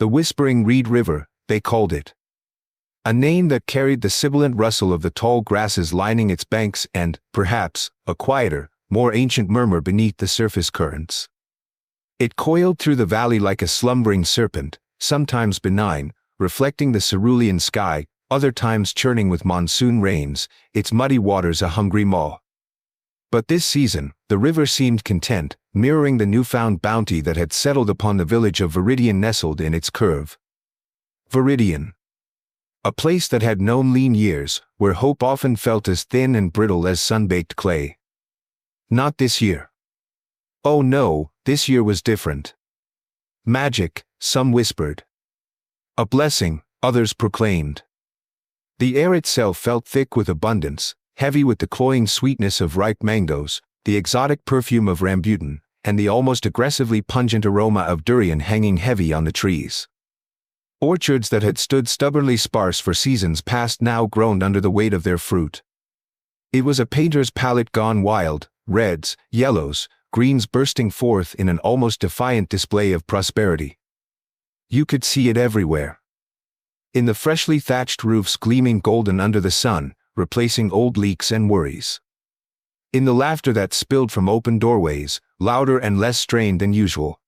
The Whispering Reed River, they called it. A name that carried the sibilant rustle of the tall grasses lining its banks and, perhaps, a quieter, more ancient murmur beneath the surface currents. It coiled through the valley like a slumbering serpent, sometimes benign, reflecting the cerulean sky, other times churning with monsoon rains, its muddy waters a hungry maw. But this season, the river seemed content, mirroring the newfound bounty that had settled upon the village of Veridian nestled in its curve. Veridian. A place that had known lean years, where hope often felt as thin and brittle as sun-baked clay. Not this year. Oh no, this year was different. Magic, some whispered. A blessing, others proclaimed. The air itself felt thick with abundance, heavy with the cloying sweetness of ripe mangoes, the exotic perfume of rambutan, and the almost aggressively pungent aroma of durian hanging heavy on the trees. Orchards that had stood stubbornly sparse for seasons past now groaned under the weight of their fruit. It was a painter's palette gone wild, reds, yellows, greens bursting forth in an almost defiant display of prosperity. You could see it everywhere. In the freshly thatched roofs gleaming golden under the sun, replacing old leaks and worries. In the laughter that spilled from open doorways, louder and less strained than usual.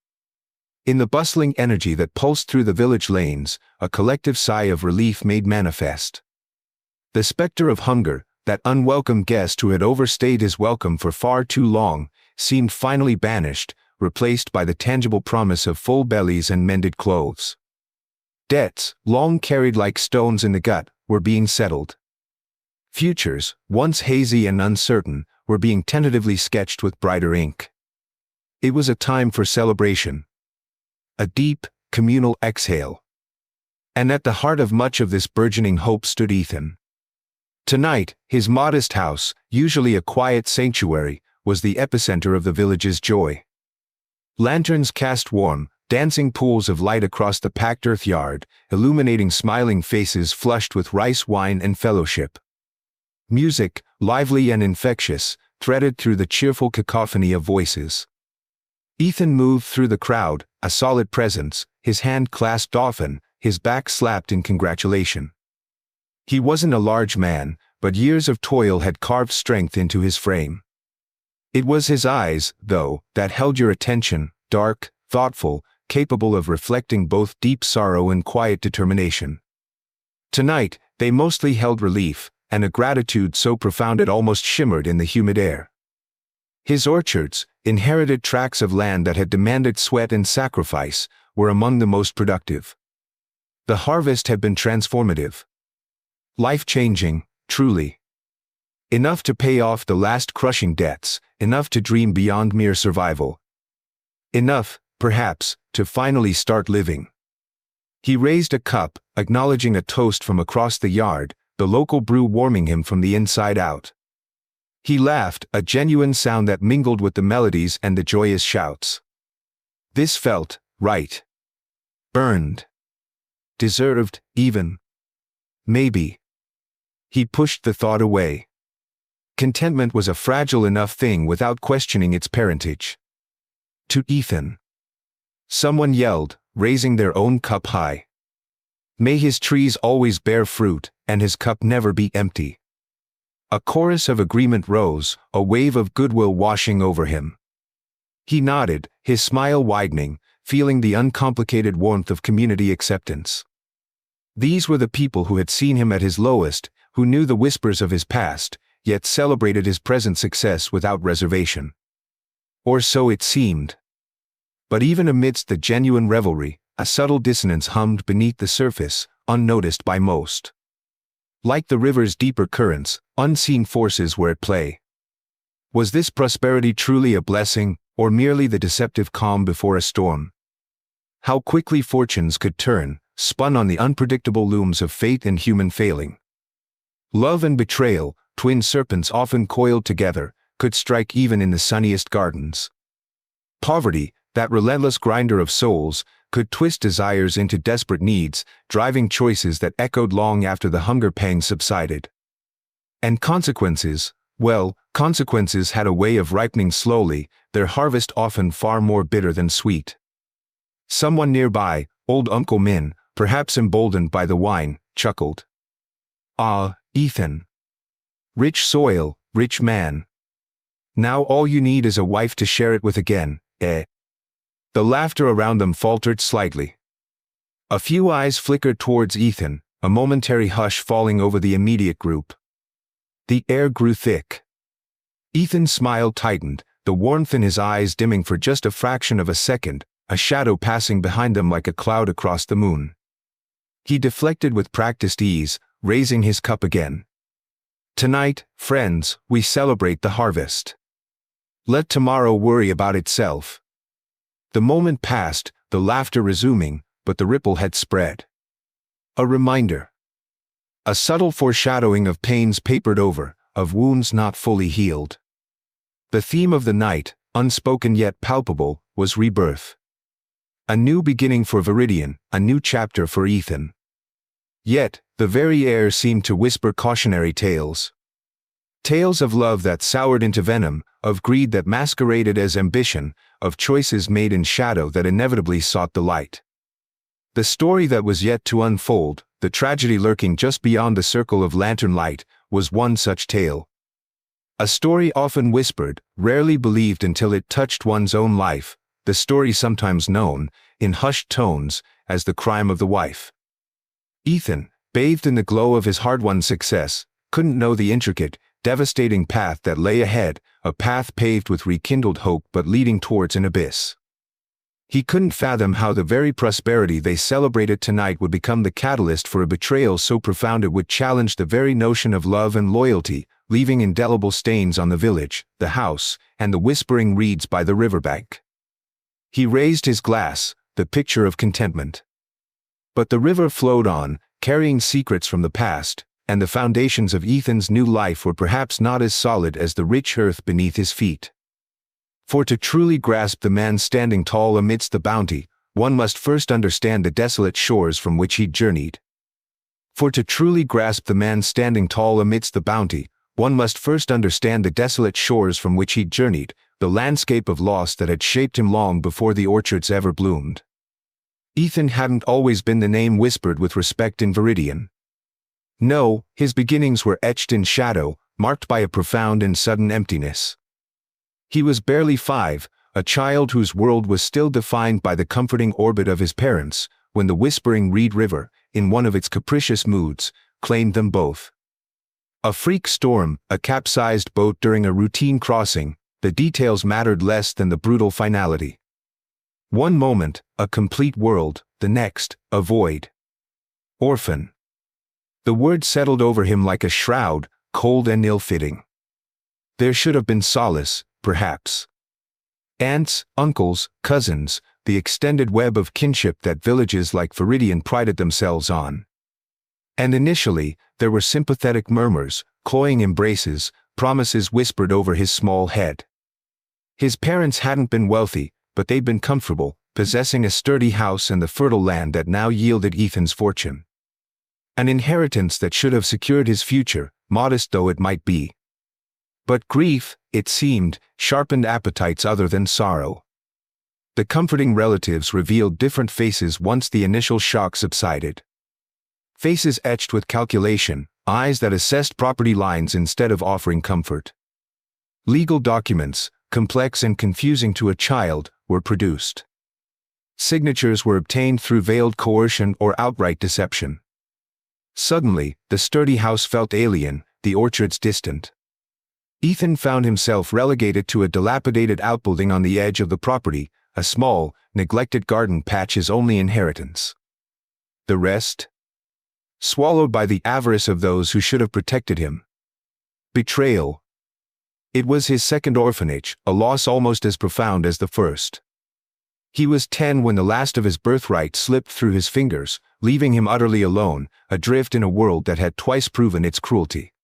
In the bustling energy that pulsed through the village lanes, a collective sigh of relief made manifest. The specter of hunger, that unwelcome guest who had overstayed his welcome for far too long, seemed finally banished, replaced by the tangible promise of full bellies and mended clothes. Debts, long carried like stones in the gut, were being settled. Futures, once hazy and uncertain, were being tentatively sketched with brighter ink. It was a time for celebration. A deep, communal exhale. And at the heart of much of this burgeoning hope stood Ethan. Tonight, his modest house, usually a quiet sanctuary, was the epicenter of the village's joy. Lanterns cast warm, dancing pools of light across the packed earth yard, illuminating smiling faces flushed with rice wine and fellowship. Music, lively and infectious, threaded through the cheerful cacophony of voices. Ethan moved through the crowd, a solid presence, his hand clasped often, his back slapped in congratulation. He wasn't a large man, but years of toil had carved strength into his frame. It was his eyes, though, that held your attention, dark, thoughtful, capable of reflecting both deep sorrow and quiet determination. Tonight, they mostly held relief, and a gratitude so profound it almost shimmered in the humid air. His orchards, inherited tracts of land that had demanded sweat and sacrifice, were among the most productive. The harvest had been transformative. Life-changing, truly. Enough to pay off the last crushing debts, enough to dream beyond mere survival. Enough, perhaps, to finally start living. He raised a cup, acknowledging a toast from across the yard, the local brew warming him from the inside out. He laughed, a genuine sound that mingled with the melodies and the joyous shouts. This felt right. Earned. Deserved, even. Maybe. He pushed the thought away. Contentment was a fragile enough thing without questioning its parentage. To Ethan. Someone yelled, raising their own cup high. May his trees always bear fruit, and his cup never be empty. A chorus of agreement rose, a wave of goodwill washing over him. He nodded, his smile widening, feeling the uncomplicated warmth of community acceptance. These were the people who had seen him at his lowest, who knew the whispers of his past, yet celebrated his present success without reservation. Or so it seemed. But even amidst the genuine revelry, a subtle dissonance hummed beneath the surface, unnoticed by most. Like the river's deeper currents, unseen forces were at play. Was this prosperity truly a blessing, or merely the deceptive calm before a storm? How quickly fortunes could turn, spun on the unpredictable looms of fate and human failing. Love and betrayal, twin serpents often coiled together, could strike even in the sunniest gardens. Poverty, that relentless grinder of souls, could twist desires into desperate needs, driving choices that echoed long after the hunger pangs subsided. And consequences, well, consequences had a way of ripening slowly, their harvest often far more bitter than sweet. Someone nearby, old Uncle Min, perhaps emboldened by the wine, chuckled. "Ah, Ethan. Rich soil, rich man. Now all you need is a wife to share it with again, eh?" The laughter around them faltered slightly. A few eyes flickered towards Ethan, a momentary hush falling over the immediate group. The air grew thick. Ethan's smile tightened, the warmth in his eyes dimming for just a fraction of a second, a shadow passing behind them like a cloud across the moon. He deflected with practiced ease, raising his cup again. "Tonight, friends, we celebrate the harvest. Let tomorrow worry about itself." The moment passed, the laughter resuming, but the ripple had spread. A reminder. A subtle foreshadowing of pains papered over, of wounds not fully healed. The theme of the night, unspoken yet palpable, was rebirth. A new beginning for Veridian, a new chapter for Ethan. Yet, the very air seemed to whisper cautionary tales. Tales of love that soured into venom, of greed that masqueraded as ambition, of choices made in shadow that inevitably sought the light. The story that was yet to unfold, the tragedy lurking just beyond the circle of lantern light, was one such tale. A story often whispered, rarely believed until it touched one's own life, the story sometimes known, in hushed tones, as the crime of the wife. Ethan, bathed in the glow of his hard-won success, couldn't know the intricate, devastating path that lay ahead, a path paved with rekindled hope but leading towards an abyss. He couldn't fathom how the very prosperity they celebrated tonight would become the catalyst for a betrayal so profound it would challenge the very notion of love and loyalty, leaving indelible stains on the village, the house, and the whispering reeds by the riverbank. He raised his glass, the picture of contentment. But the river flowed on, carrying secrets from the past, and the foundations of Ethan's new life were perhaps not as solid as the rich earth beneath his feet. For to truly grasp the man standing tall amidst the bounty, one must first understand the desolate shores from which he journeyed. For to truly grasp the man standing tall amidst the bounty, one must first understand the desolate shores from which he journeyed, the landscape of loss that had shaped him long before the orchards ever bloomed. Ethan hadn't always been the name whispered with respect in Veridian. No, his beginnings were etched in shadow, marked by a profound and sudden emptiness. He was barely 5, a child whose world was still defined by the comforting orbit of his parents, when the whispering Reed River, in one of its capricious moods, claimed them both. A freak storm, a capsized boat during a routine crossing, the details mattered less than the brutal finality. One moment, a complete world, the next, a void. Orphan. The word settled over him like a shroud, cold and ill-fitting. There should have been solace, perhaps. Aunts, uncles, cousins, the extended web of kinship that villages like Veridian prided themselves on. And initially, there were sympathetic murmurs, cloying embraces, promises whispered over his small head. His parents hadn't been wealthy, but they'd been comfortable, possessing a sturdy house and the fertile land that now yielded Ethan's fortune. An inheritance that should have secured his future, modest though it might be. But grief, it seemed, sharpened appetites other than sorrow. The comforting relatives revealed different faces once the initial shock subsided. Faces etched with calculation, eyes that assessed property lines instead of offering comfort. Legal documents, complex and confusing to a child, were produced. Signatures were obtained through veiled coercion or outright deception. Suddenly, the sturdy house felt alien, the orchards distant. Ethan found himself relegated to a dilapidated outbuilding on the edge of the property, a small, neglected garden patch his only inheritance. The rest? Swallowed by the avarice of those who should have protected him. Betrayal. It was his second orphanage, a loss almost as profound as the first. He was 10 when the last of his birthright slipped through his fingers, leaving him utterly alone, adrift in a world that had twice proven its cruelty.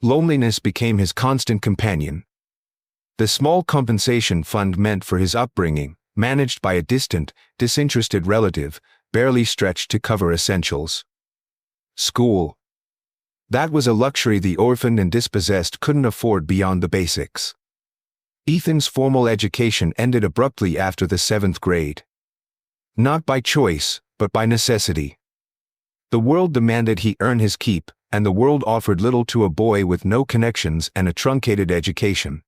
Loneliness became his constant companion. The small compensation fund meant for his upbringing, managed by a distant, disinterested relative, barely stretched to cover essentials. School. That was a luxury the orphaned and dispossessed couldn't afford beyond the basics. Ethan's formal education ended abruptly after the 7th grade. Not by choice, but by necessity. The world demanded he earn his keep, and the world offered little to a boy with no connections and a truncated education.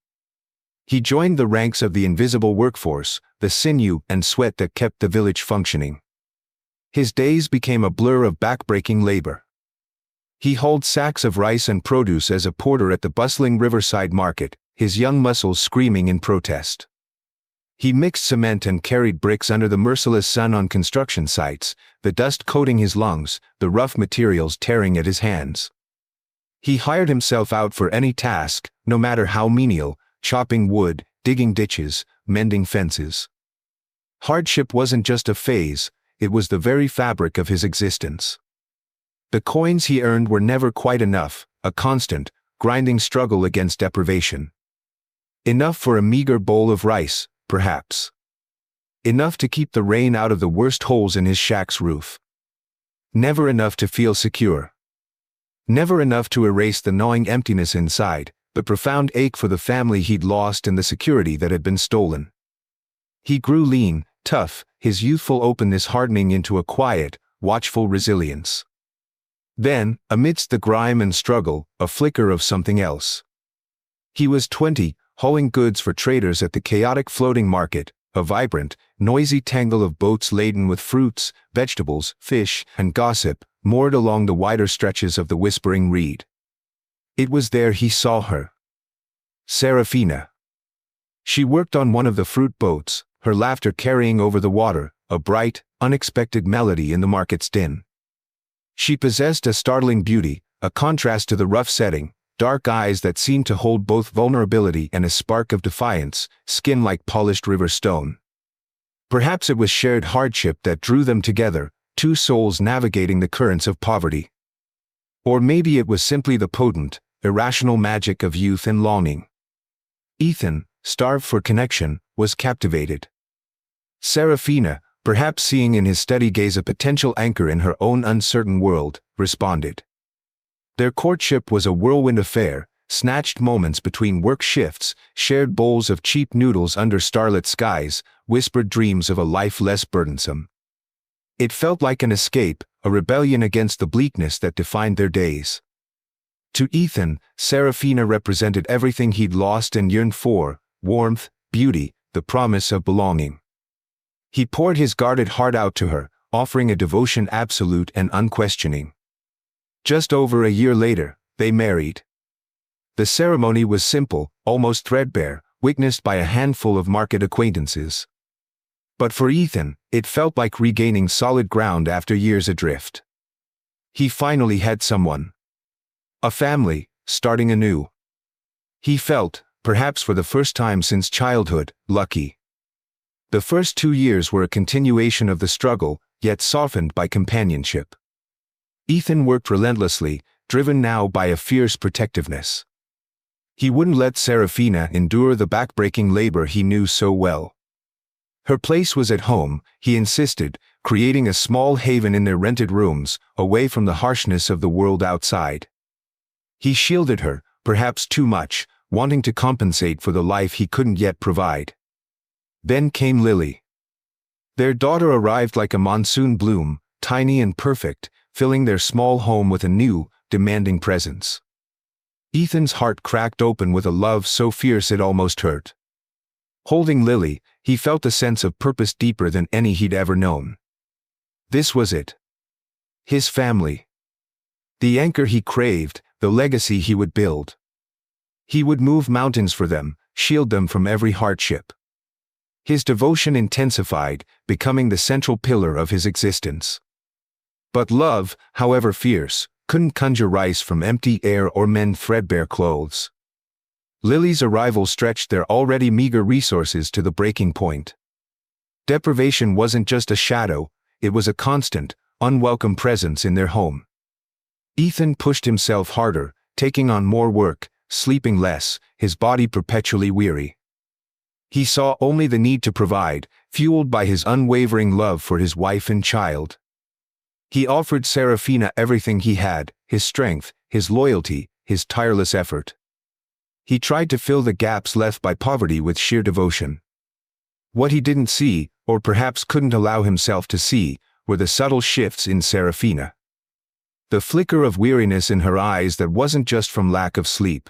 He joined the ranks of the invisible workforce, the sinew and sweat that kept the village functioning. His days became a blur of backbreaking labor. He hauled sacks of rice and produce as a porter at the bustling riverside market, his young muscles screaming in protest. He mixed cement and carried bricks under the merciless sun on construction sites, the dust coating his lungs, the rough materials tearing at his hands. He hired himself out for any task, no matter how menial, chopping wood, digging ditches, mending fences. Hardship wasn't just a phase, it was the very fabric of his existence. The coins he earned were never quite enough, a constant, grinding struggle against deprivation. Enough for a meager bowl of rice, perhaps. Enough to keep the rain out of the worst holes in his shack's roof. Never enough to feel secure. Never enough to erase the gnawing emptiness inside, the profound ache for the family he'd lost and the security that had been stolen. He grew lean, tough, his youthful openness hardening into a quiet, watchful resilience. Then, amidst the grime and struggle, a flicker of something else. He was 20, hauling goods for traders at the chaotic floating market, a vibrant, noisy tangle of boats laden with fruits, vegetables, fish, and gossip, moored along the wider stretches of the whispering reed. It was there he saw her. Serafina. She worked on one of the fruit boats, her laughter carrying over the water, a bright, unexpected melody in the market's din. She possessed a startling beauty, a contrast to the rough setting, dark eyes that seemed to hold both vulnerability and a spark of defiance, skin like polished river stone. Perhaps it was shared hardship that drew them together, two souls navigating the currents of poverty. Or maybe it was simply the potent, irrational magic of youth and longing. Ethan, starved for connection, was captivated. Serafina, perhaps seeing in his steady gaze a potential anchor in her own uncertain world, responded. Their courtship was a whirlwind affair, snatched moments between work shifts, shared bowls of cheap noodles under starlit skies, whispered dreams of a life less burdensome. It felt like an escape, a rebellion against the bleakness that defined their days. To Ethan, Serafina represented everything he'd lost and yearned for: warmth, beauty, the promise of belonging. He poured his guarded heart out to her, offering a devotion absolute and unquestioning. Just over a year later, they married. The ceremony was simple, almost threadbare, witnessed by a handful of market acquaintances. But for Ethan, it felt like regaining solid ground after years adrift. He finally had someone. A family, starting anew. He felt, perhaps for the first time since childhood, lucky. The first 2 years were a continuation of the struggle, yet softened by companionship. Ethan worked relentlessly, driven now by a fierce protectiveness. He wouldn't let Serafina endure the backbreaking labor he knew so well. Her place was at home, he insisted, creating a small haven in their rented rooms, away from the harshness of the world outside. He shielded her, perhaps too much, wanting to compensate for the life he couldn't yet provide. Then came Lily. Their daughter arrived like a monsoon bloom, tiny and perfect, filling their small home with a new, demanding presence. Ethan's heart cracked open with a love so fierce it almost hurt. Holding Lily, he felt a sense of purpose deeper than any he'd ever known. This was it. His family. The anchor he craved, the legacy he would build. He would move mountains for them, shield them from every hardship. His devotion intensified, becoming the central pillar of his existence. But love, however fierce, couldn't conjure rice from empty air or mend threadbare clothes. Lily's arrival stretched their already meager resources to the breaking point. Deprivation wasn't just a shadow, it was a constant, unwelcome presence in their home. Ethan pushed himself harder, taking on more work, sleeping less, his body perpetually weary. He saw only the need to provide, fueled by his unwavering love for his wife and child. He offered Serafina everything he had, his strength, his loyalty, his tireless effort. He tried to fill the gaps left by poverty with sheer devotion. What he didn't see, or perhaps couldn't allow himself to see, were the subtle shifts in Seraphina. The flicker of weariness in her eyes that wasn't just from lack of sleep.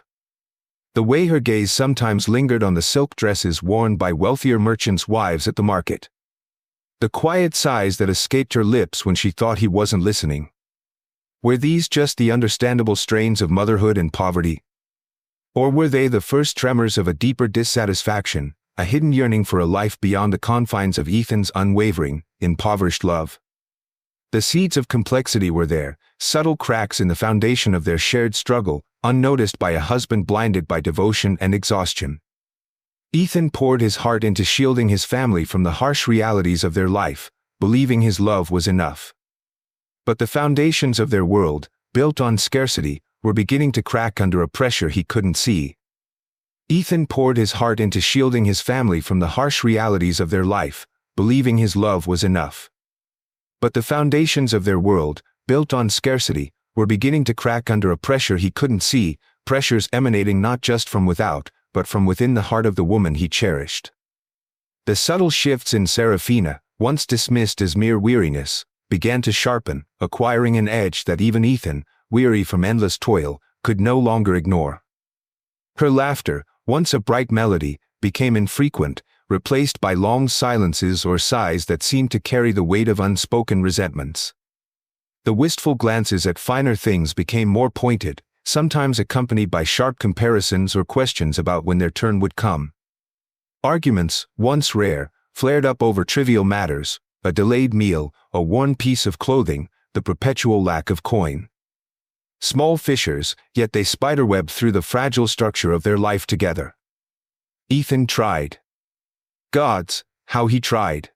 The way her gaze sometimes lingered on the silk dresses worn by wealthier merchants' wives at the market. The quiet sighs that escaped her lips when she thought he wasn't listening. Were these just the understandable strains of motherhood and poverty? Or were they the first tremors of a deeper dissatisfaction, a hidden yearning for a life beyond the confines of Ethan's unwavering, impoverished love? The seeds of complexity were there, subtle cracks in the foundation of their shared struggle, unnoticed by a husband blinded by devotion and exhaustion. Ethan poured his heart into shielding his family from the harsh realities of their life, believing his love was enough. But the foundations of their world, built on scarcity, were beginning to crack under a pressure he couldn't see. Ethan poured his heart into shielding his family from the harsh realities of their life, believing his love was enough. But the foundations of their world, built on scarcity, were beginning to crack under a pressure he couldn't see, pressures emanating not just from without, but from within the heart of the woman he cherished. The subtle shifts in Seraphina, once dismissed as mere weariness, began to sharpen, acquiring an edge that even Ethan, weary from endless toil, could no longer ignore. Her laughter, once a bright melody, became infrequent, replaced by long silences or sighs that seemed to carry the weight of unspoken resentments. The wistful glances at finer things became more pointed, sometimes accompanied by sharp comparisons or questions about when their turn would come. Arguments, once rare, flared up over trivial matters, a delayed meal, a worn piece of clothing, the perpetual lack of coin. Small fissures, yet they spiderwebbed through the fragile structure of their life together. Ethan tried. Gods, how he tried.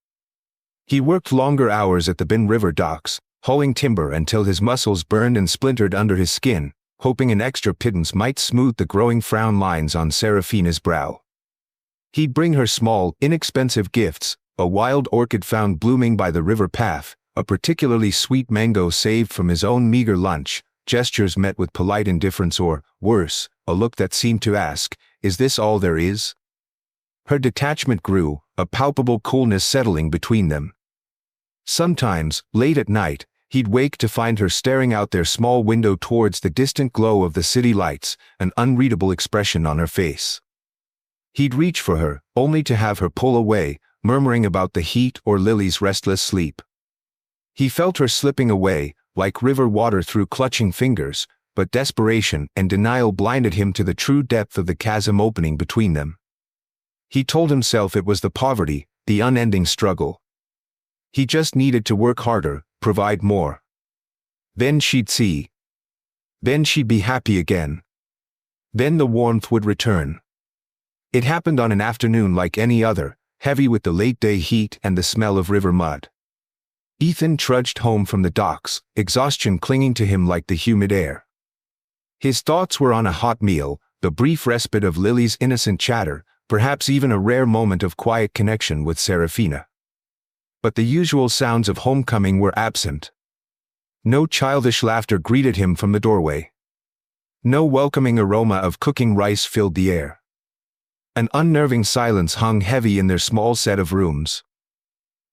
He worked longer hours at the Bin River docks, hauling timber until his muscles burned and splintered under his skin, hoping an extra pittance might smooth the growing frown lines on Seraphina's brow. He'd bring her small, inexpensive gifts, a wild orchid found blooming by the river path, a particularly sweet mango saved from his own meager lunch, gestures met with polite indifference or, worse, a look that seemed to ask, "Is this all there is?" Her detachment grew, a palpable coolness settling between them. Sometimes, late at night, he'd wake to find her staring out their small window towards the distant glow of the city lights, an unreadable expression on her face. He'd reach for her, only to have her pull away, murmuring about the heat or Lily's restless sleep. He felt her slipping away, like river water through clutching fingers, but desperation and denial blinded him to the true depth of the chasm opening between them. He told himself it was the poverty, the unending struggle. He just needed to work harder, provide more. Then she'd see. Then she'd be happy again. Then the warmth would return. It happened on an afternoon like any other, heavy with the late-day heat and the smell of river mud. Ethan trudged home from the docks, exhaustion clinging to him like the humid air. His thoughts were on a hot meal, the brief respite of Lily's innocent chatter, perhaps even a rare moment of quiet connection with Seraphina. But the usual sounds of homecoming were absent. No childish laughter greeted him from the doorway. No welcoming aroma of cooking rice filled the air. An unnerving silence hung heavy in their small set of rooms.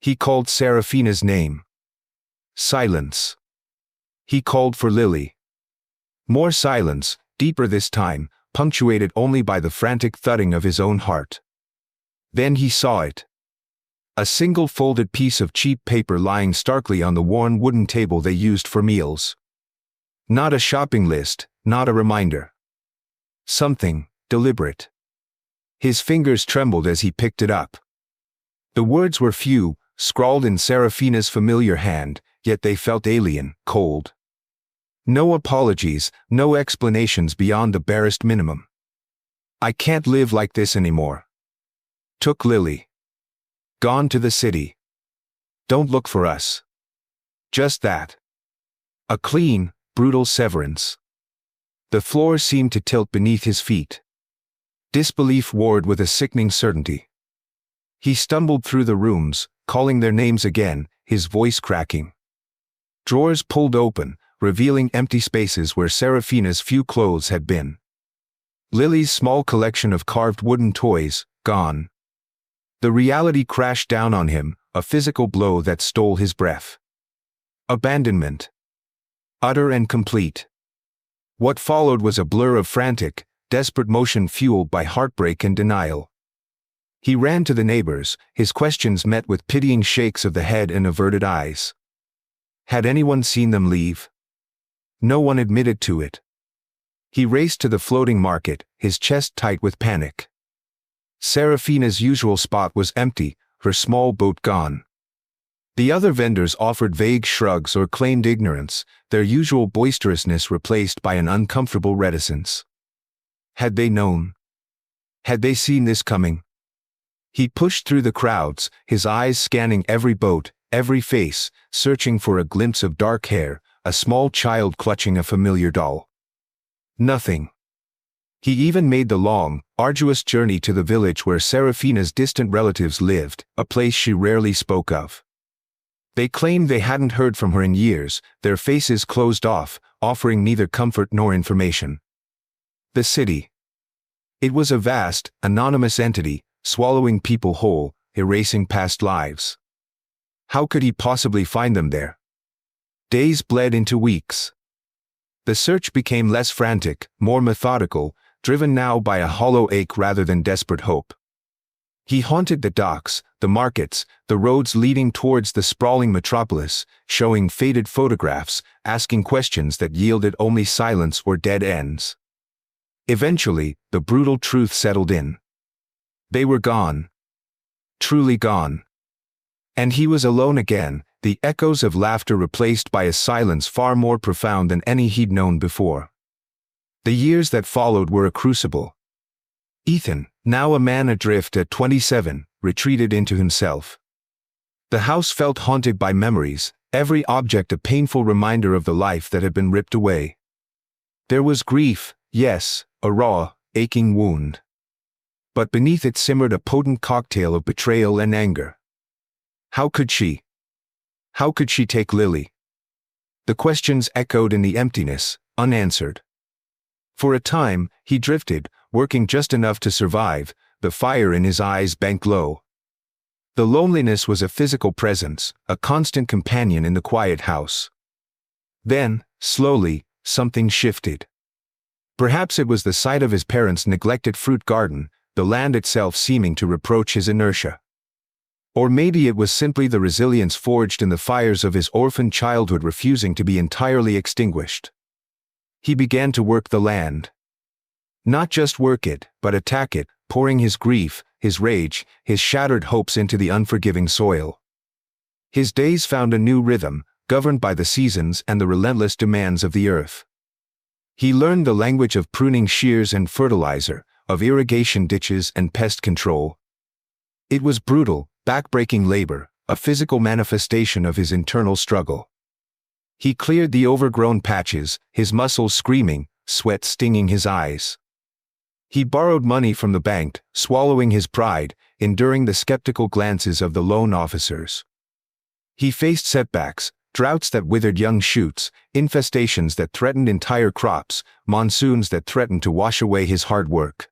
He called Seraphina's name. Silence. He called for Lily. More silence, deeper this time, punctuated only by the frantic thudding of his own heart. Then he saw it. A single folded piece of cheap paper lying starkly on the worn wooden table they used for meals. Not a shopping list, not a reminder. Something deliberate. His fingers trembled as he picked it up. The words were few, scrawled in Seraphina's familiar hand, yet they felt alien, cold. No apologies, no explanations beyond the barest minimum. "I can't live like this anymore. Took Lily. Gone to the city. Don't look for us." Just that. A clean, brutal severance. The floor seemed to tilt beneath his feet. Disbelief warred with a sickening certainty. He stumbled through the rooms, calling their names again, his voice cracking. Drawers pulled open, revealing empty spaces where Seraphina's few clothes had been. Lily's small collection of carved wooden toys, gone. The reality crashed down on him, a physical blow that stole his breath. Abandonment. Utter and complete. What followed was a blur of frantic, desperate motion fueled by heartbreak and denial. He ran to the neighbors, his questions met with pitying shakes of the head and averted eyes. Had anyone seen them leave? No one admitted to it. He raced to the floating market, his chest tight with panic. Serafina's usual spot was empty, her small boat gone. The other vendors offered vague shrugs or claimed ignorance, their usual boisterousness replaced by an uncomfortable reticence. Had they known? Had they seen this coming? He pushed through the crowds, his eyes scanning every boat, every face, searching for a glimpse of dark hair, a small child clutching a familiar doll. Nothing. He even made the long, arduous journey to the village where Serafina's distant relatives lived, a place she rarely spoke of. They claimed they hadn't heard from her in years, their faces closed off, offering neither comfort nor information. The city. It was a vast, anonymous entity, swallowing people whole, erasing past lives. How could he possibly find them there? Days bled into weeks. The search became less frantic, more methodical, driven now by a hollow ache rather than desperate hope. He haunted the docks, the markets, the roads leading towards the sprawling metropolis, showing faded photographs, asking questions that yielded only silence or dead ends. Eventually, the brutal truth settled in. They were gone. Truly gone. And he was alone again, the echoes of laughter replaced by a silence far more profound than any he'd known before. The years that followed were a crucible. Ethan, now a man adrift at 27, retreated into himself. The house felt haunted by memories, every object a painful reminder of the life that had been ripped away. There was grief, yes, a raw, aching wound. But beneath it simmered a potent cocktail of betrayal and anger. How could she? How could she take Lily? The questions echoed in the emptiness, unanswered. For a time, he drifted, working just enough to survive, the fire in his eyes banked low. The loneliness was a physical presence, a constant companion in the quiet house. Then, slowly, something shifted. Perhaps it was the sight of his parents' neglected fruit garden, the land itself seeming to reproach his inertia. Or maybe it was simply the resilience forged in the fires of his orphaned childhood refusing to be entirely extinguished. He began to work the land. Not just work it, but attack it, pouring his grief, his rage, his shattered hopes into the unforgiving soil. His days found a new rhythm, governed by the seasons and the relentless demands of the earth. He learned the language of pruning shears and fertilizer, of irrigation ditches and pest control. It was brutal, backbreaking labor, a physical manifestation of his internal struggle. He cleared the overgrown patches, his muscles screaming, sweat stinging his eyes. He borrowed money from the bank, swallowing his pride, enduring the skeptical glances of the loan officers. He faced setbacks, droughts that withered young shoots, infestations that threatened entire crops, monsoons that threatened to wash away his hard work.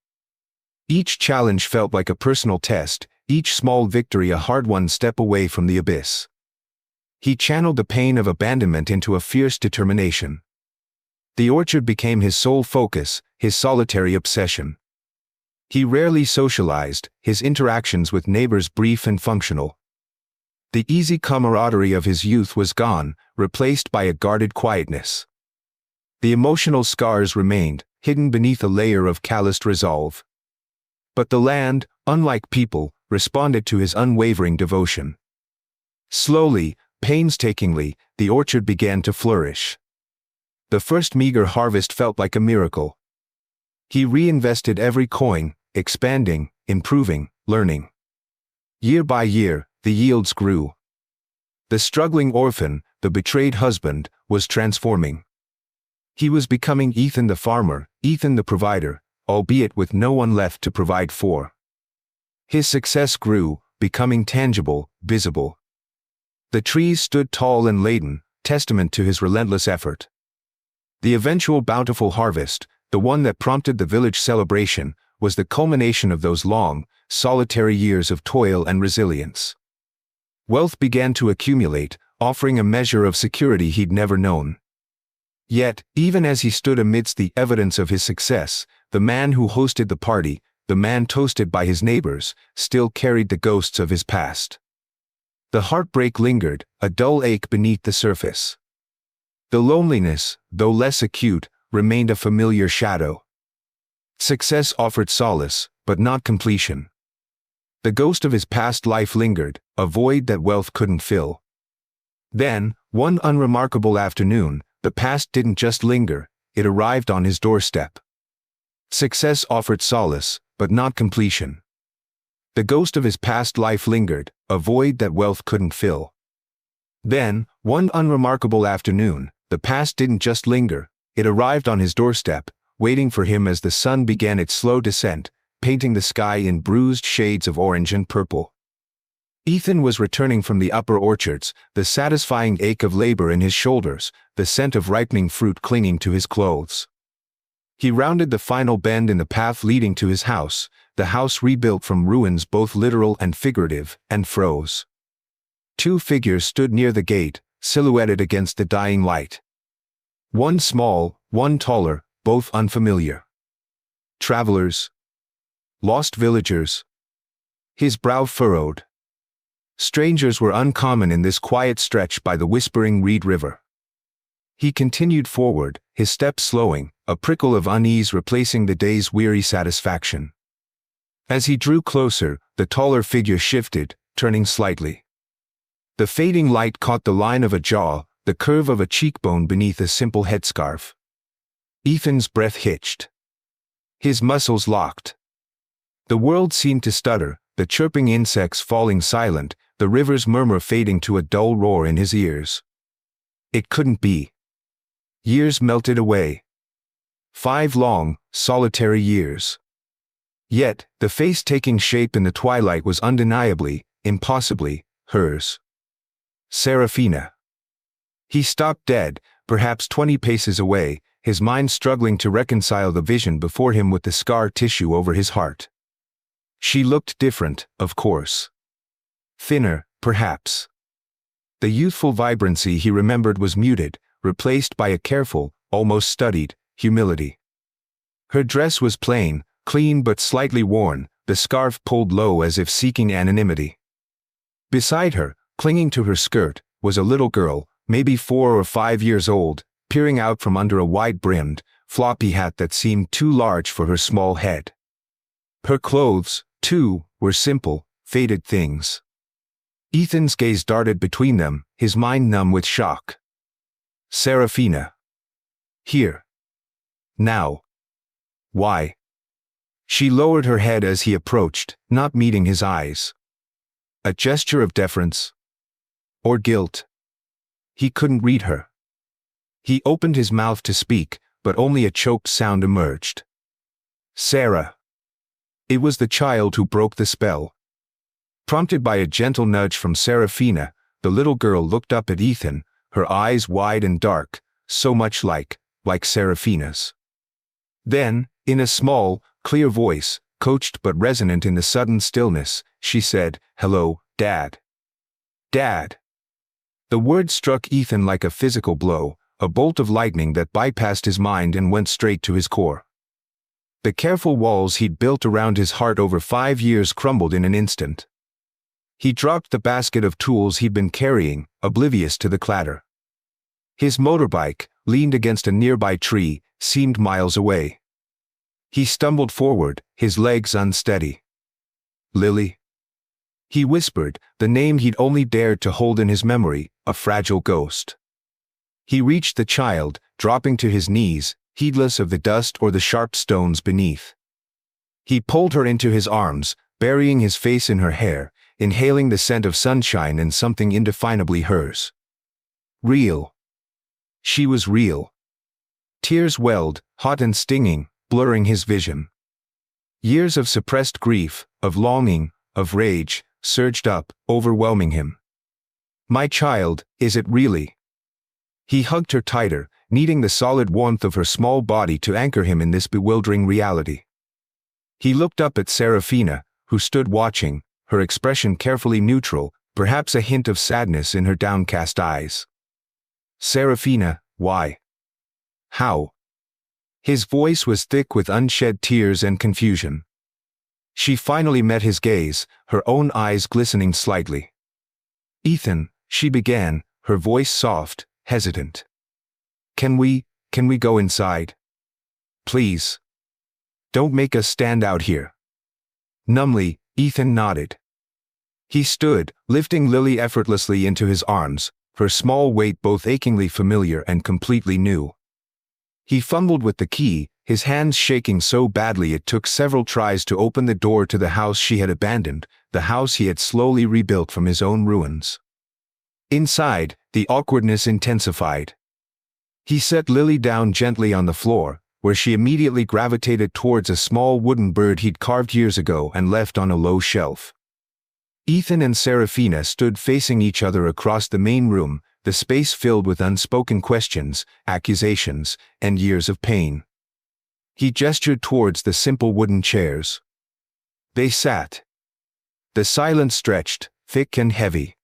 Each challenge felt like a personal test, each small victory a hard-won step away from the abyss. He channeled the pain of abandonment into a fierce determination. The orchard became his sole focus, his solitary obsession. He rarely socialized, his interactions with neighbors brief and functional. The easy camaraderie of his youth was gone, replaced by a guarded quietness. The emotional scars remained, hidden beneath a layer of calloused resolve. But the land, unlike people, responded to his unwavering devotion. Slowly, painstakingly, the orchard began to flourish. The first meager harvest felt like a miracle. He reinvested every coin, expanding, improving, learning. Year by year, the yields grew. The struggling orphan, the betrayed husband, was transforming. He was becoming Ethan the farmer, Ethan the provider, albeit with no one left to provide for. His success grew, becoming tangible, visible. The trees stood tall and laden, testament to his relentless effort. The eventual bountiful harvest, the one that prompted the village celebration, was the culmination of those long, solitary years of toil and resilience. Wealth began to accumulate, offering a measure of security he'd never known. Yet, even as he stood amidst the evidence of his success, the man who hosted the party, the man toasted by his neighbors, still carried the ghosts of his past. The heartbreak lingered, a dull ache beneath the surface. The loneliness, though less acute, remained a familiar shadow. Success offered solace, but not completion. The ghost of his past life lingered, a void that wealth couldn't fill. Then, one unremarkable afternoon, the past didn't just linger, it arrived on his doorstep. Success offered solace, but not completion. The ghost of his past life lingered, a void that wealth couldn't fill. Then, one unremarkable afternoon, the past didn't just linger, it arrived on his doorstep, waiting for him as the sun began its slow descent, painting the sky in bruised shades of orange and purple. Ethan was returning from the upper orchards, the satisfying ache of labor in his shoulders, the scent of ripening fruit clinging to his clothes. He rounded the final bend in the path leading to his house, the house rebuilt from ruins both literal and figurative, and froze. Two figures stood near the gate, silhouetted against the dying light. One small, one taller, both unfamiliar. Travelers. Lost villagers. His brow furrowed. Strangers were uncommon in this quiet stretch by the whispering reed river. He continued forward, his steps slowing, a prickle of unease replacing the day's weary satisfaction. As he drew closer, the taller figure shifted, turning slightly. The fading light caught the line of a jaw, the curve of a cheekbone beneath a simple headscarf. Ethan's breath hitched. His muscles locked. The world seemed to stutter, the chirping insects falling silent, the river's murmur fading to a dull roar in his ears. It couldn't be. Years melted away. 5 long, solitary years. Yet, the face taking shape in the twilight was undeniably, impossibly, hers. Serafina. He stopped dead, perhaps 20 paces away, his mind struggling to reconcile the vision before him with the scar tissue over his heart. She looked different, of course. Thinner, perhaps. The youthful vibrancy he remembered was muted, replaced by a careful, almost studied, humility. Her dress was plain, clean but slightly worn, the scarf pulled low as if seeking anonymity. Beside her, clinging to her skirt, was a little girl, maybe 4 or 5 years old, peering out from under a wide-brimmed, floppy hat that seemed too large for her small head. Her clothes, too, were simple, faded things. Ethan's gaze darted between them, his mind numb with shock. Serafina. Here. Now. Why? She lowered her head as he approached, not meeting his eyes. A gesture of deference? Or guilt? He couldn't read her. He opened his mouth to speak, but only a choked sound emerged. Sarah. It was the child who broke the spell. Prompted by a gentle nudge from Serafina, the little girl looked up at Ethan, her eyes wide and dark, so much like Serafina's. Then, in a small, clear voice, coached but resonant in the sudden stillness, she said, "Hello, Dad." Dad. The word struck Ethan like a physical blow, a bolt of lightning that bypassed his mind and went straight to his core. The careful walls he'd built around his heart over 5 years crumbled in an instant. He dropped the basket of tools he'd been carrying, oblivious to the clatter. His motorbike, leaned against a nearby tree, seemed miles away. He stumbled forward, his legs unsteady. Lily. He whispered, the name he'd only dared to hold in his memory, a fragile ghost. He reached the child, dropping to his knees, heedless of the dust or the sharp stones beneath. He pulled her into his arms, burying his face in her hair, inhaling the scent of sunshine and something indefinably hers. Real. She was real. Tears welled, hot and stinging, blurring his vision. Years of suppressed grief, of longing, of rage, surged up, overwhelming him. My child, is it really? He hugged her tighter, needing the solid warmth of her small body to anchor him in this bewildering reality. He looked up at Serafina, who stood watching, her expression carefully neutral, perhaps a hint of sadness in her downcast eyes. "Serafina, why? How?" His voice was thick with unshed tears and confusion. She finally met his gaze, her own eyes glistening slightly. "Ethan," she began, her voice soft, hesitant. Can we go inside? Please. Don't make us stand out here." Numbly, Ethan nodded. He stood, lifting Lily effortlessly into his arms, her small weight both achingly familiar and completely new. He fumbled with the key, his hands shaking so badly it took several tries to open the door to the house she had abandoned, the house he had slowly rebuilt from his own ruins. Inside, the awkwardness intensified. He set Lily down gently on the floor, where she immediately gravitated towards a small wooden bird he'd carved years ago and left on a low shelf. Ethan and Serafina stood facing each other across the main room, the space filled with unspoken questions, accusations, and years of pain. He gestured towards the simple wooden chairs. They sat. The silence stretched, thick and heavy.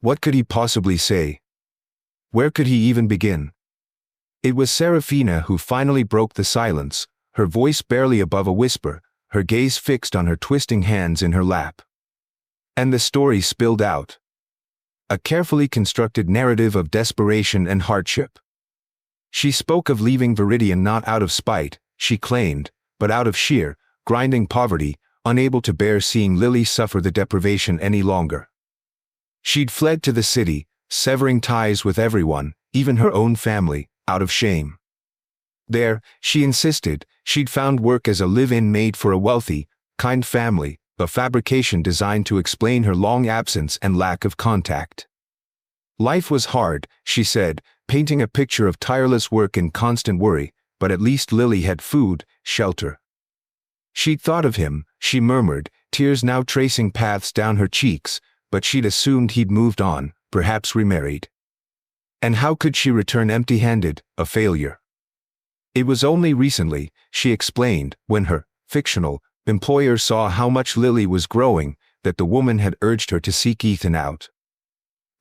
What could he possibly say? Where could he even begin? It was Serafina who finally broke the silence, her voice barely above a whisper, her gaze fixed on her twisting hands in her lap. And the story spilled out. A carefully constructed narrative of desperation and hardship. She spoke of leaving Veridian not out of spite, she claimed, but out of sheer, grinding poverty, unable to bear seeing Lily suffer the deprivation any longer. She'd fled to the city, severing ties with everyone, even her own family, out of shame. There, she insisted, she'd found work as a live-in maid for a wealthy, kind family, a fabrication designed to explain her long absence and lack of contact. Life was hard, she said, painting a picture of tireless work and constant worry, but at least Lily had food, shelter. She'd thought of him, she murmured, tears now tracing paths down her cheeks, but she'd assumed he'd moved on, perhaps remarried. And how could she return empty-handed, a failure? It was only recently, she explained, when her fictional employer saw how much Lily was growing, that the woman had urged her to seek Ethan out.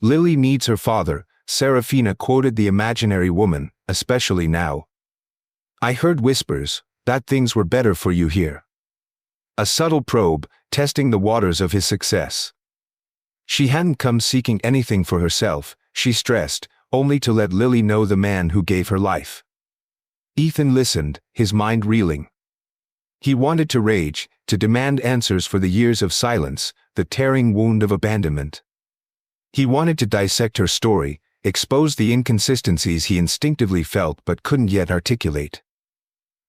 Lily needs her father, Serafina quoted the imaginary woman, especially now. I heard whispers, that things were better for you here. A subtle probe, testing the waters of his success. She hadn't come seeking anything for herself, she stressed, only to let Lily know the man who gave her life. Ethan listened, his mind reeling. He wanted to rage, to demand answers for the years of silence, the tearing wound of abandonment. He wanted to dissect her story, expose the inconsistencies he instinctively felt but couldn't yet articulate.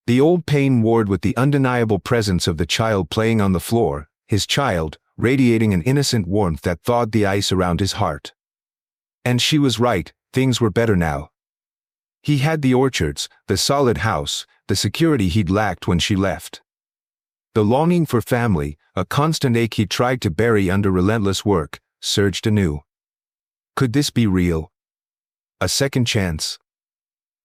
The old pain warred with the undeniable presence of the child playing on the floor, his child, radiating an innocent warmth that thawed the ice around his heart. And she was right, things were better now. He had the orchards, the solid house, the security he'd lacked when she left. The longing for family, a constant ache he tried to bury under relentless work, surged anew. Could this be real? A second chance?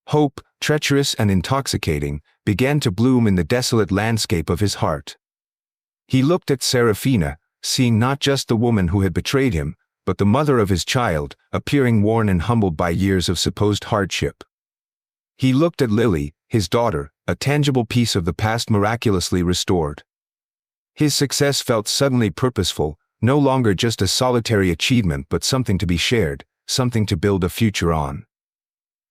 Hope, treacherous and intoxicating, began to bloom in the desolate landscape of his heart. He looked at Serafina, seeing not just the woman who had betrayed him, but the mother of his child, appearing worn and humbled by years of supposed hardship. He looked at Lily, his daughter, a tangible piece of the past miraculously restored. His success felt suddenly purposeful, no longer just a solitary achievement but something to be shared, something to build a future on.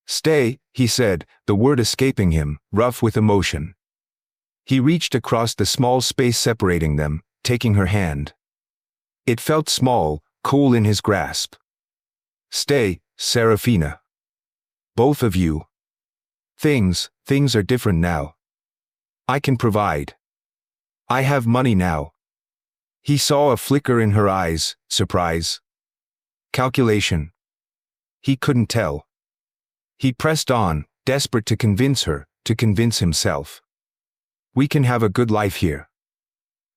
Stay, he said, the word escaping him, rough with emotion. He reached across the small space separating them, taking her hand. It felt small, cool in his grasp. Stay, Serafina. Both of you. Things are different now. I can provide. I have money now. He saw a flicker in her eyes, surprise. Calculation. He couldn't tell. He pressed on, desperate to convince her, to convince himself. We can have a good life here.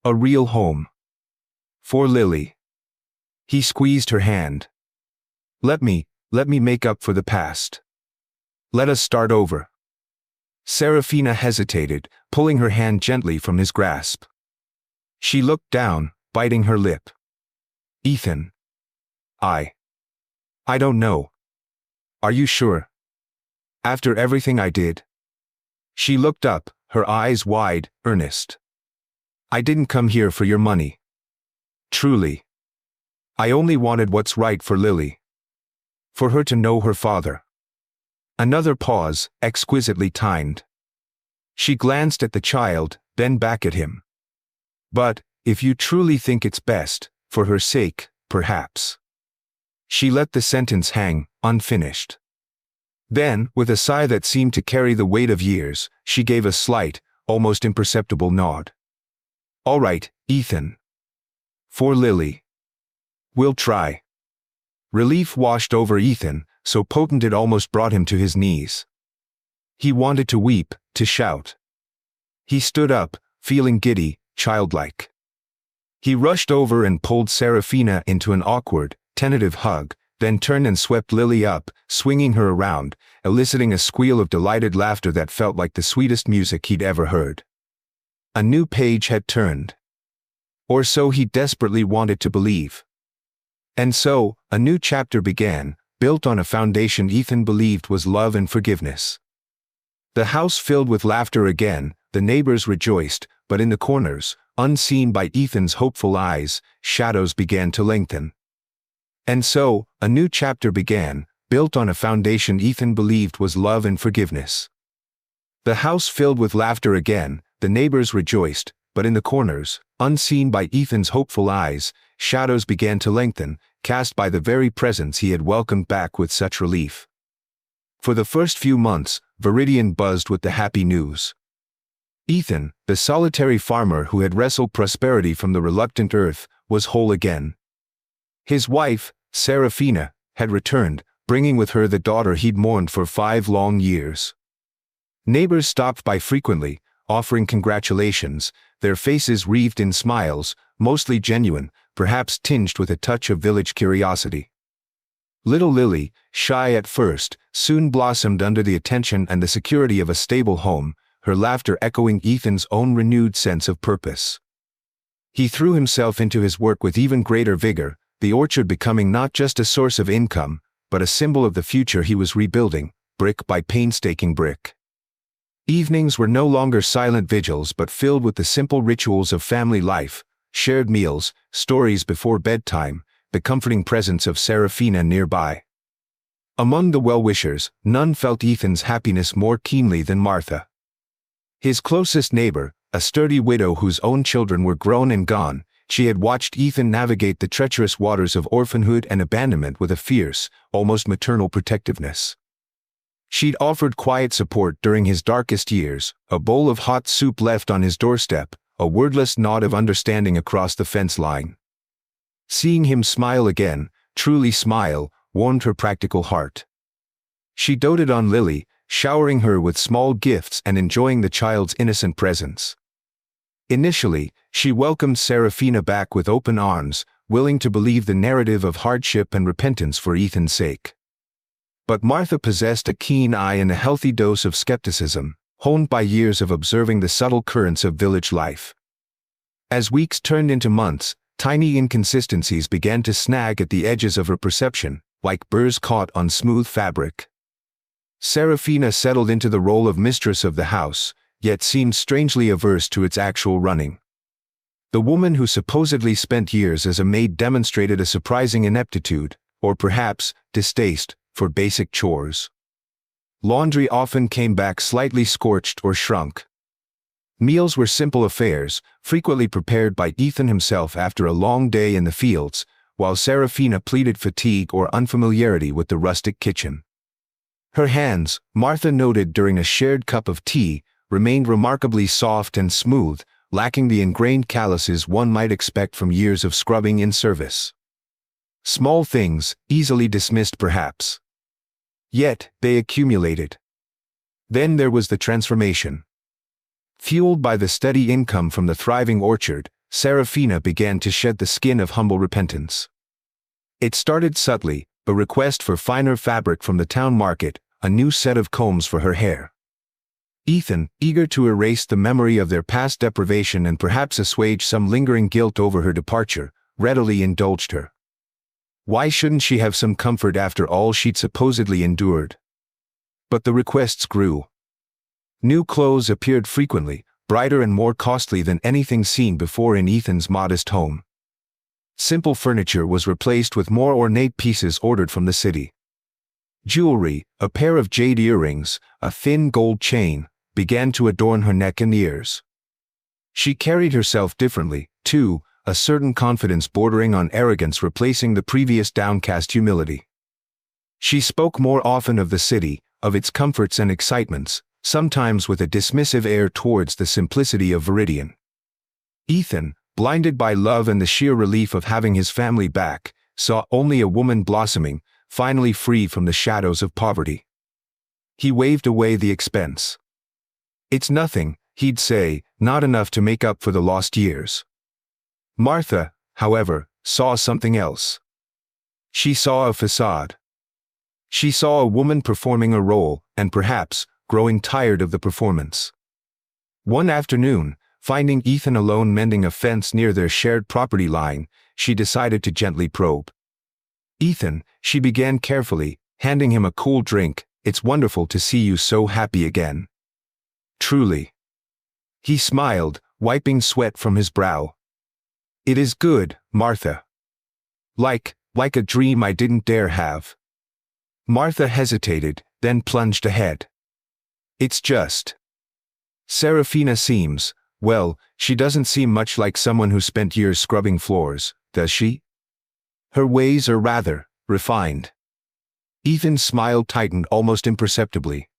A real home. For Lily. He squeezed her hand. Let me make up for the past. Let us start over. Serafina hesitated, pulling her hand gently from his grasp. She looked down, biting her lip. Ethan. I don't know. Are you sure? After everything I did? She looked up, her eyes wide, earnest. I didn't come here for your money. Truly. I only wanted what's right for Lily. For her to know her father. Another pause, exquisitely timed. She glanced at the child, then back at him. But, if you truly think it's best, for her sake, perhaps. She let the sentence hang, unfinished. Then, with a sigh that seemed to carry the weight of years, she gave a slight, almost imperceptible nod. All right, Ethan. For Lily. We'll try. Relief washed over Ethan, so potent it almost brought him to his knees. He wanted to weep, to shout. He stood up, feeling giddy, childlike. He rushed over and pulled Serafina into an awkward, tentative hug, then turned and swept Lily up, swinging her around, eliciting a squeal of delighted laughter that felt like the sweetest music he'd ever heard. A new page had turned. Or so he desperately wanted to believe. And so, a new chapter began, built on a foundation Ethan believed was love and forgiveness. The house filled with laughter again, the neighbors rejoiced, but in the corners, unseen by Ethan's hopeful eyes, shadows began to lengthen. And so, a new chapter began, built on a foundation Ethan believed was love and forgiveness. The house filled with laughter again, the neighbors rejoiced, but in the corners, unseen by Ethan's hopeful eyes, shadows began to lengthen, cast by the very presence he had welcomed back with such relief. For the first few months, Veridian buzzed with the happy news. Ethan, the solitary farmer who had wrestled prosperity from the reluctant earth, was whole again. His wife, Serafina, had returned, bringing with her the daughter he'd mourned for 5 long years. Neighbors stopped by frequently, offering congratulations, their faces wreathed in smiles, mostly genuine, perhaps tinged with a touch of village curiosity. Little Lily, shy at first, soon blossomed under the attention and the security of a stable home, her laughter echoing Ethan's own renewed sense of purpose. He threw himself into his work with even greater vigor, the orchard becoming not just a source of income, but a symbol of the future he was rebuilding, brick by painstaking brick. Evenings were no longer silent vigils but filled with the simple rituals of family life, shared meals, stories before bedtime, the comforting presence of Serafina nearby. Among the well-wishers, none felt Ethan's happiness more keenly than Martha. His closest neighbor, a sturdy widow whose own children were grown and gone, she had watched Ethan navigate the treacherous waters of orphanhood and abandonment with a fierce, almost maternal protectiveness. She'd offered quiet support during his darkest years, a bowl of hot soup left on his doorstep, a wordless nod of understanding across the fence line. Seeing him smile again, truly smile, warmed her practical heart. She doted on Lily, showering her with small gifts and enjoying the child's innocent presence. Initially, she welcomed Serafina back with open arms, willing to believe the narrative of hardship and repentance for Ethan's sake. But Martha possessed a keen eye and a healthy dose of skepticism, honed by years of observing the subtle currents of village life. As weeks turned into months, tiny inconsistencies began to snag at the edges of her perception, like burrs caught on smooth fabric. Serafina settled into the role of mistress of the house, yet seemed strangely averse to its actual running. The woman who supposedly spent years as a maid demonstrated a surprising ineptitude, or perhaps distaste, for basic chores. Laundry often came back slightly scorched or shrunk. Meals were simple affairs, frequently prepared by Ethan himself after a long day in the fields, while Serafina pleaded fatigue or unfamiliarity with the rustic kitchen. Her hands, Martha noted during a shared cup of tea, remained remarkably soft and smooth, lacking the ingrained calluses one might expect from years of scrubbing in service. Small things, easily dismissed perhaps. Yet, they accumulated. Then there was the transformation. Fueled by the steady income from the thriving orchard, Serafina began to shed the skin of humble repentance. It started subtly, a request for finer fabric from the town market, a new set of combs for her hair. Ethan, eager to erase the memory of their past deprivation and perhaps assuage some lingering guilt over her departure, readily indulged her. Why shouldn't she have some comfort after all she'd supposedly endured? But the requests grew. New clothes appeared frequently, brighter and more costly than anything seen before in Ethan's modest home. Simple furniture was replaced with more ornate pieces ordered from the city. Jewelry, a pair of jade earrings, a thin gold chain, began to adorn her neck and ears. She carried herself differently, too, a certain confidence bordering on arrogance replacing the previous downcast humility. She spoke more often of the city, of its comforts and excitements, sometimes with a dismissive air towards the simplicity of Veridian. Ethan, blinded by love and the sheer relief of having his family back, saw only a woman blossoming, finally free from the shadows of poverty. He waved away the expense. It's nothing, he'd say, not enough to make up for the lost years. Martha, however, saw something else. She saw a facade. She saw a woman performing a role, and perhaps, growing tired of the performance. One afternoon, finding Ethan alone mending a fence near their shared property line, she decided to gently probe. "Ethan," she began carefully, handing him a cool drink, "it's wonderful to see you so happy again." "Truly." He smiled, wiping sweat from his brow. "It is good, Martha. Like a dream I didn't dare have." Martha hesitated, then plunged ahead. "It's just. Serafina seems, well, she doesn't seem much like someone who spent years scrubbing floors, does she? Her ways are rather refined." Ethan's smile tightened almost imperceptibly.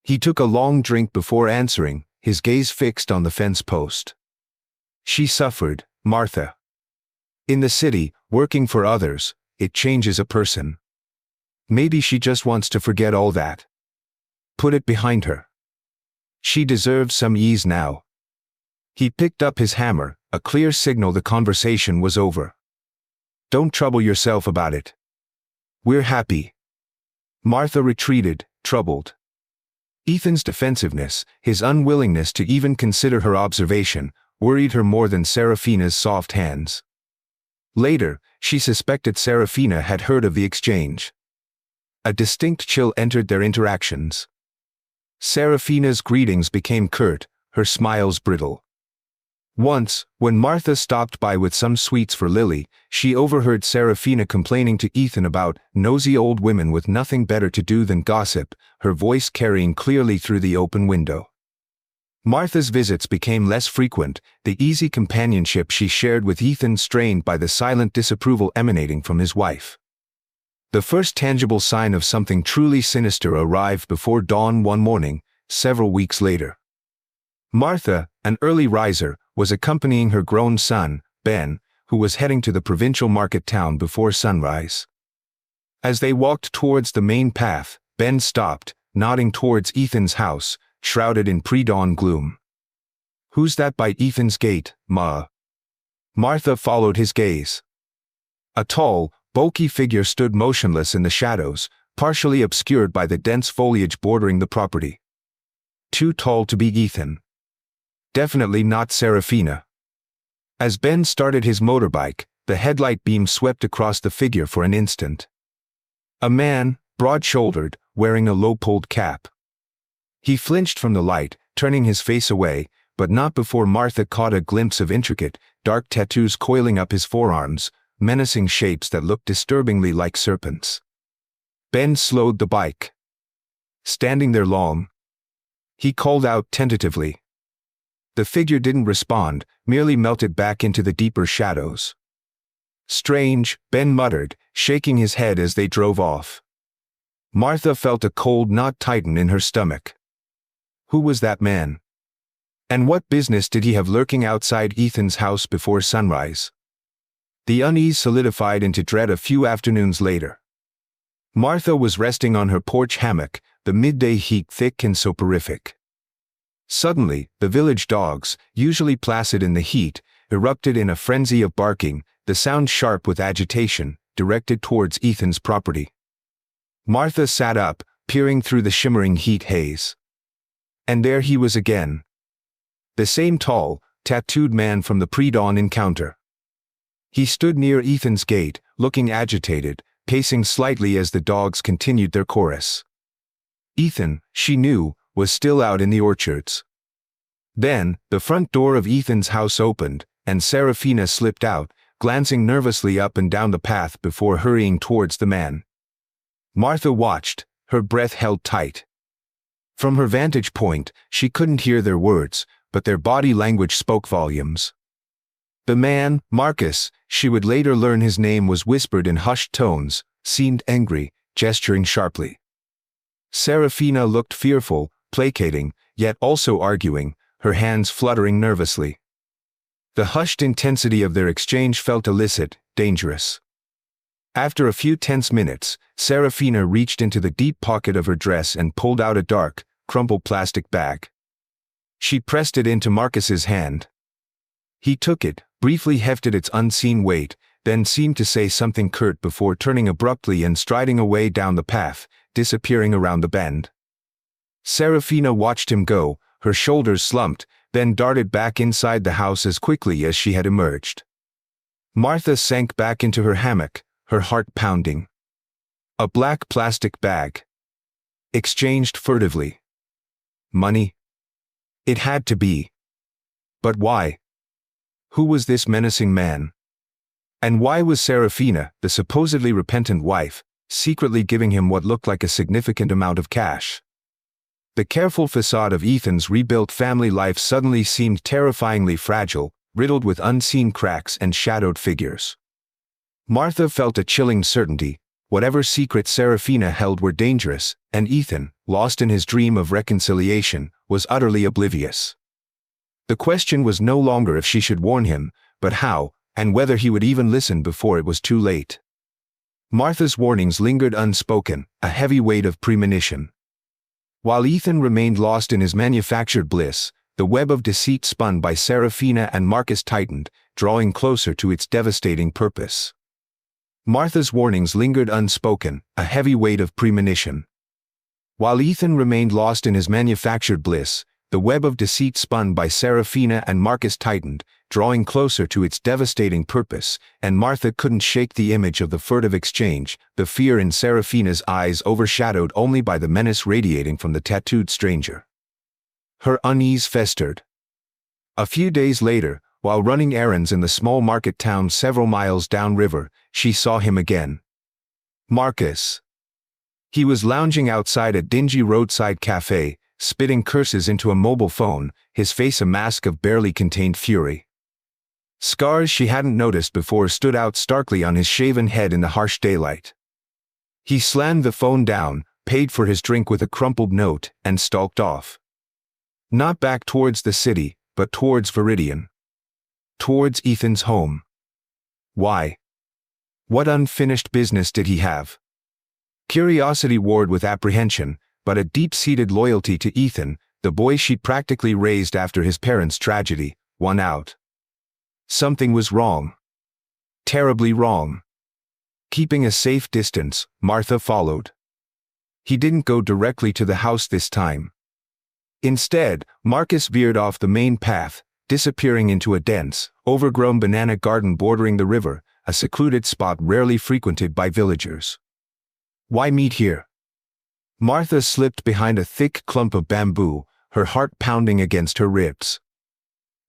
He took a long drink before answering, his gaze fixed on the fence post. "She suffered, Martha. In the city, working for others, it changes a person. Maybe she just wants to forget all that. Put it behind her. She deserves some ease now." He picked up his hammer, a clear signal the conversation was over. "Don't trouble yourself about it. We're happy." Martha retreated, troubled. Ethan's defensiveness, his unwillingness to even consider her observation, worried her more than Serafina's soft hands. Later, she suspected Serafina had heard of the exchange. A distinct chill entered their interactions. Serafina's greetings became curt, her smiles brittle. Once, when Martha stopped by with some sweets for Lily, she overheard Serafina complaining to Ethan about nosy old women with nothing better to do than gossip, her voice carrying clearly through the open window. Martha's visits became less frequent, the easy companionship she shared with Ethan strained by the silent disapproval emanating from his wife. The first tangible sign of something truly sinister arrived before dawn one morning, several weeks later. Martha, an early riser, was accompanying her grown son, Ben, who was heading to the provincial market town before sunrise. As they walked towards the main path, Ben stopped, nodding towards Ethan's house, shrouded in pre-dawn gloom. "Who's that by Ethan's gate, Ma?" Martha followed his gaze. A tall, bulky figure stood motionless in the shadows, partially obscured by the dense foliage bordering the property. Too tall to be Ethan. Definitely not Serafina. As Ben started his motorbike, the headlight beam swept across the figure for an instant. A man, broad-shouldered, wearing a low-pulled cap. He flinched from the light, turning his face away, but not before Martha caught a glimpse of intricate, dark tattoos coiling up his forearms, menacing shapes that looked disturbingly like serpents. Ben slowed the bike. Standing there long, he called out tentatively. The figure didn't respond, merely melted back into the deeper shadows. "Strange," Ben muttered, shaking his head as they drove off. Martha felt a cold knot tighten in her stomach. Who was that man? And what business did he have lurking outside Ethan's house before sunrise? The unease solidified into dread a few afternoons later. Martha was resting on her porch hammock, the midday heat thick and soporific. Suddenly, the village dogs, usually placid in the heat, erupted in a frenzy of barking, the sound sharp with agitation, directed towards Ethan's property. Martha sat up, peering through the shimmering heat haze. And there he was again. The same tall, tattooed man from the pre-dawn encounter. He stood near Ethan's gate, looking agitated, pacing slightly as the dogs continued their chorus. Ethan, she knew, was still out in the orchards. Then, the front door of Ethan's house opened, and Serafina slipped out, glancing nervously up and down the path before hurrying towards the man. Martha watched, her breath held tight. From her vantage point, she couldn't hear their words, but their body language spoke volumes. The man, Marcus, she would later learn his name was whispered in hushed tones, seemed angry, gesturing sharply. Serafina looked fearful, placating, yet also arguing, her hands fluttering nervously. The hushed intensity of their exchange felt illicit, dangerous. After a few tense minutes, Serafina reached into the deep pocket of her dress and pulled out a dark, crumpled plastic bag. She pressed it into Marcus's hand. He took it, briefly hefted its unseen weight, then seemed to say something curt before turning abruptly and striding away down the path, disappearing around the bend. Serafina watched him go, her shoulders slumped, then darted back inside the house as quickly as she had emerged. Martha sank back into her hammock, her heart pounding. A black plastic bag. Exchanged furtively. Money? It had to be. But why? Who was this menacing man? And why was Serafina, the supposedly repentant wife, secretly giving him what looked like a significant amount of cash? The careful facade of Ethan's rebuilt family life suddenly seemed terrifyingly fragile, riddled with unseen cracks and shadowed figures. Martha felt a chilling certainty. Whatever secrets Serafina held were dangerous, and Ethan, lost in his dream of reconciliation, was utterly oblivious. The question was no longer if she should warn him, but how, and whether he would even listen before it was too late. Martha's warnings lingered unspoken, a heavy weight of premonition. While Ethan remained lost in his manufactured bliss, the web of deceit spun by Serafina and Marcus tightened, drawing closer to its devastating purpose. Martha's warnings lingered unspoken, a heavy weight of premonition. While Ethan remained lost in his manufactured bliss, the web of deceit spun by Serafina and Marcus tightened, drawing closer to its devastating purpose, and Martha couldn't shake the image of the furtive exchange, the fear in Serafina's eyes overshadowed only by the menace radiating from the tattooed stranger. Her unease festered. A few days later, while running errands in the small market town several miles downriver, she saw him again. Marcus. He was lounging outside a dingy roadside cafe, spitting curses into a mobile phone, his face a mask of barely contained fury. Scars she hadn't noticed before stood out starkly on his shaven head in the harsh daylight. He slammed the phone down, paid for his drink with a crumpled note, and stalked off. Not back towards the city, but towards Veridian. Towards Ethan's home. Why? What unfinished business did he have? Curiosity warred with apprehension, but a deep-seated loyalty to Ethan, the boy she'd practically raised after his parents' tragedy, won out. Something was wrong. Terribly wrong. Keeping a safe distance, Martha followed. He didn't go directly to the house this time. Instead, Marcus veered off the main path, disappearing into a dense, overgrown banana garden bordering the river, a secluded spot rarely frequented by villagers. Why meet here? Martha slipped behind a thick clump of bamboo, her heart pounding against her ribs.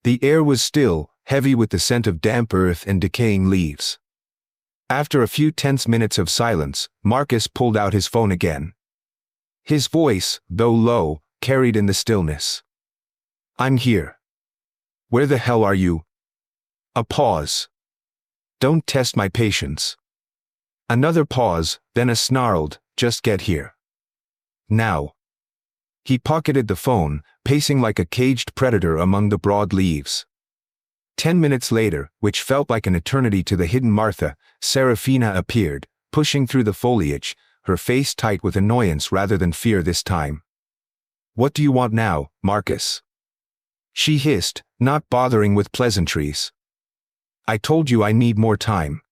The air was still, heavy with the scent of damp earth and decaying leaves. After a few tense minutes of silence, Marcus pulled out his phone again. His voice, though low, carried in the stillness. I'm here. Where the hell are you? A pause. Don't test my patience. Another pause, then a snarled, just get here. Now. He pocketed the phone, pacing like a caged predator among the broad leaves. 10 minutes later, which felt like an eternity to the hidden Martha, Serafina appeared, pushing through the foliage, her face tight with annoyance rather than fear this time. What do you want now, Marcus? She hissed, not bothering with pleasantries. I told you I need more time.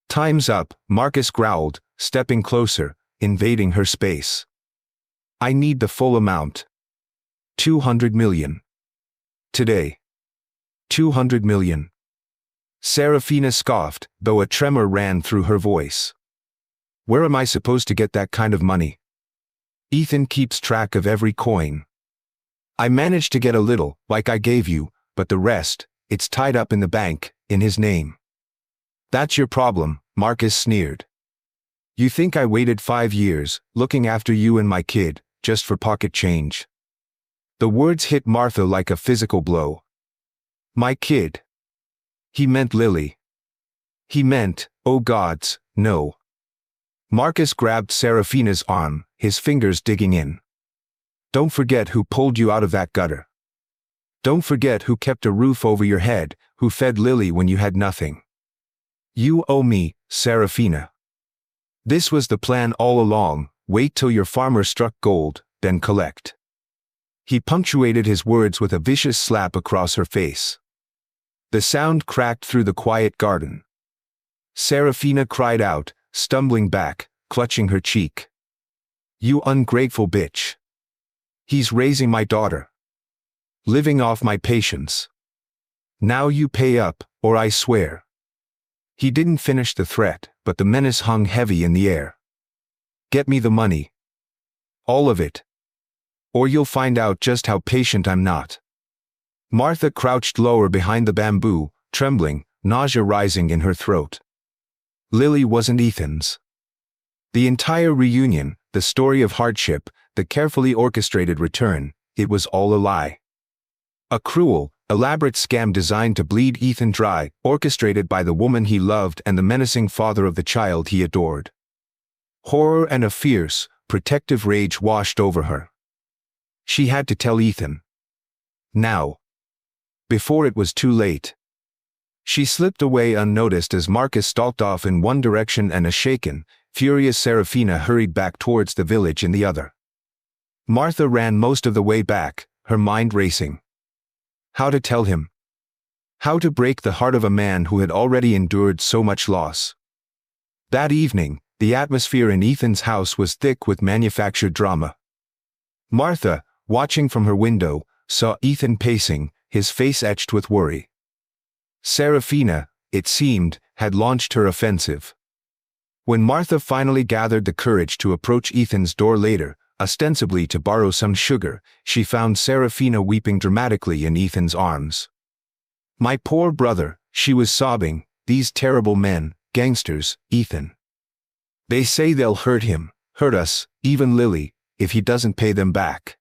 Time's up, Marcus growled, stepping closer, invading her space. I need the full amount. 200 million. Today. 200 million. Serafina scoffed, though a tremor ran through her voice. Where am I supposed to get that kind of money? Ethan keeps track of every coin. I managed to get a little, like I gave you, but the rest, it's tied up in the bank, in his name. That's your problem, Marcus sneered. You think I waited 5 years, looking after you and my kid, just for pocket change? The words hit Martha like a physical blow. My kid. He meant Lily. He meant, oh gods, no. Marcus grabbed Serafina's arm, his fingers digging in. Don't forget who pulled you out of that gutter. Don't forget who kept a roof over your head, who fed Lily when you had nothing. You owe me, Serafina. This was the plan all along, wait till your farmer struck gold, then collect. He punctuated his words with a vicious slap across her face. The sound cracked through the quiet garden. Serafina cried out, stumbling back, clutching her cheek. You ungrateful bitch. He's raising my daughter. Living off my patience. Now you pay up, or I swear. He didn't finish the threat, but the menace hung heavy in the air. Get me the money. All of it. Or you'll find out just how patient I'm not. Martha crouched lower behind the bamboo, trembling, nausea rising in her throat. Lily wasn't Ethan's. The entire reunion, the story of hardship, the carefully orchestrated return, it was all a lie. A cruel, elaborate scam designed to bleed Ethan dry, orchestrated by the woman he loved and the menacing father of the child he adored. Horror and a fierce, protective rage washed over her. She had to tell Ethan. Now. Before it was too late. She slipped away unnoticed as Marcus stalked off in one direction and a shaken, furious Serafina hurried back towards the village in the other. Martha ran most of the way back, her mind racing. How to tell him? How to break the heart of a man who had already endured so much loss? That evening, the atmosphere in Ethan's house was thick with manufactured drama. Martha, watching from her window, saw Ethan pacing, his face etched with worry. Serafina, it seemed, had launched her offensive. When Martha finally gathered the courage to approach Ethan's door later, ostensibly to borrow some sugar, she found Serafina weeping dramatically in Ethan's arms. My poor brother, she was sobbing, these terrible men, gangsters, Ethan. They say they'll hurt him, hurt us, even Lily, if he doesn't pay them back.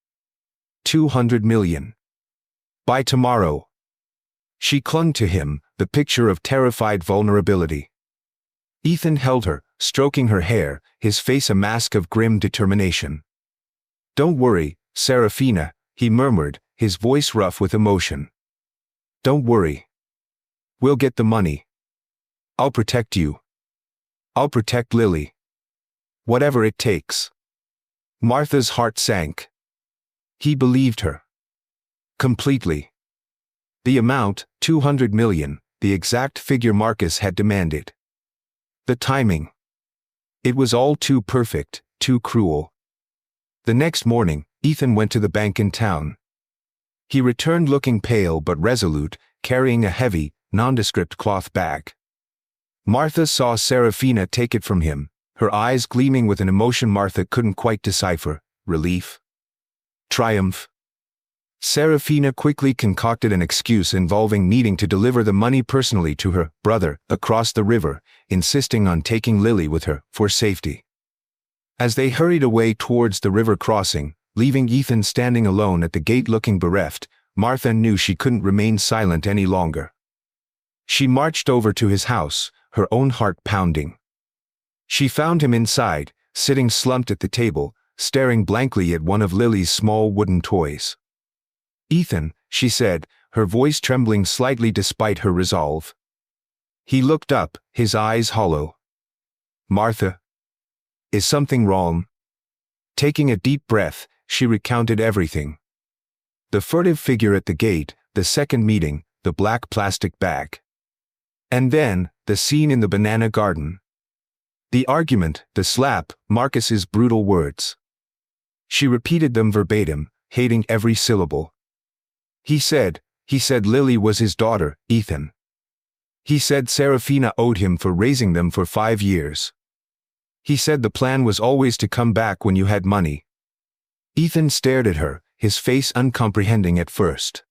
200 million. By tomorrow. She clung to him, the picture of terrified vulnerability. Ethan held her, stroking her hair, his face a mask of grim determination. Don't worry, Serafina, he murmured, his voice rough with emotion. Don't worry. We'll get the money. I'll protect you. I'll protect Lily. Whatever it takes. Martha's heart sank. He believed her. Completely. The amount, 200 million, the exact figure Marcus had demanded. The timing. It was all too perfect, too cruel. The next morning, Ethan went to the bank in town. He returned looking pale but resolute, carrying a heavy, nondescript cloth bag. Martha saw Serafina take it from him, her eyes gleaming with an emotion Martha couldn't quite decipher, relief? Triumph? Serafina quickly concocted an excuse involving needing to deliver the money personally to her brother across the river, insisting on taking Lily with her for safety. As they hurried away towards the river crossing, leaving Ethan standing alone at the gate looking bereft, Martha knew she couldn't remain silent any longer. She marched over to his house, her own heart pounding. She found him inside, sitting slumped at the table, staring blankly at one of Lily's small wooden toys. Ethan, she said, her voice trembling slightly despite her resolve. He looked up, his eyes hollow. Martha? Is something wrong? Taking a deep breath, she recounted everything. The furtive figure at the gate, the second meeting, the black plastic bag. And then, the scene in the banana garden. The argument, the slap, Marcus's brutal words. She repeated them verbatim, hating every syllable. He said Lily was his daughter, Ethan. He said Serafina owed him for raising them for 5 years. He said the plan was always to come back when you had money. Ethan stared at her, his face uncomprehending at first.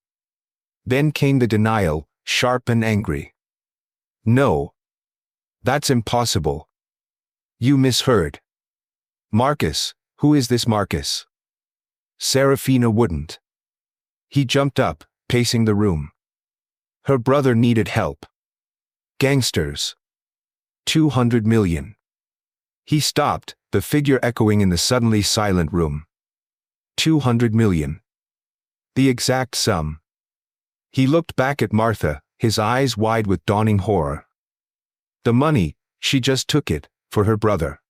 Then came the denial, sharp and angry. No. That's impossible. You misheard. Marcus, who is this Marcus? Serafina wouldn't. He jumped up, pacing the room. Her brother needed help. Gangsters. 200 million. He stopped, the figure echoing in the suddenly silent room. 200 million. The exact sum. He looked back at Martha, his eyes wide with dawning horror. The money, she just took it, for her brother.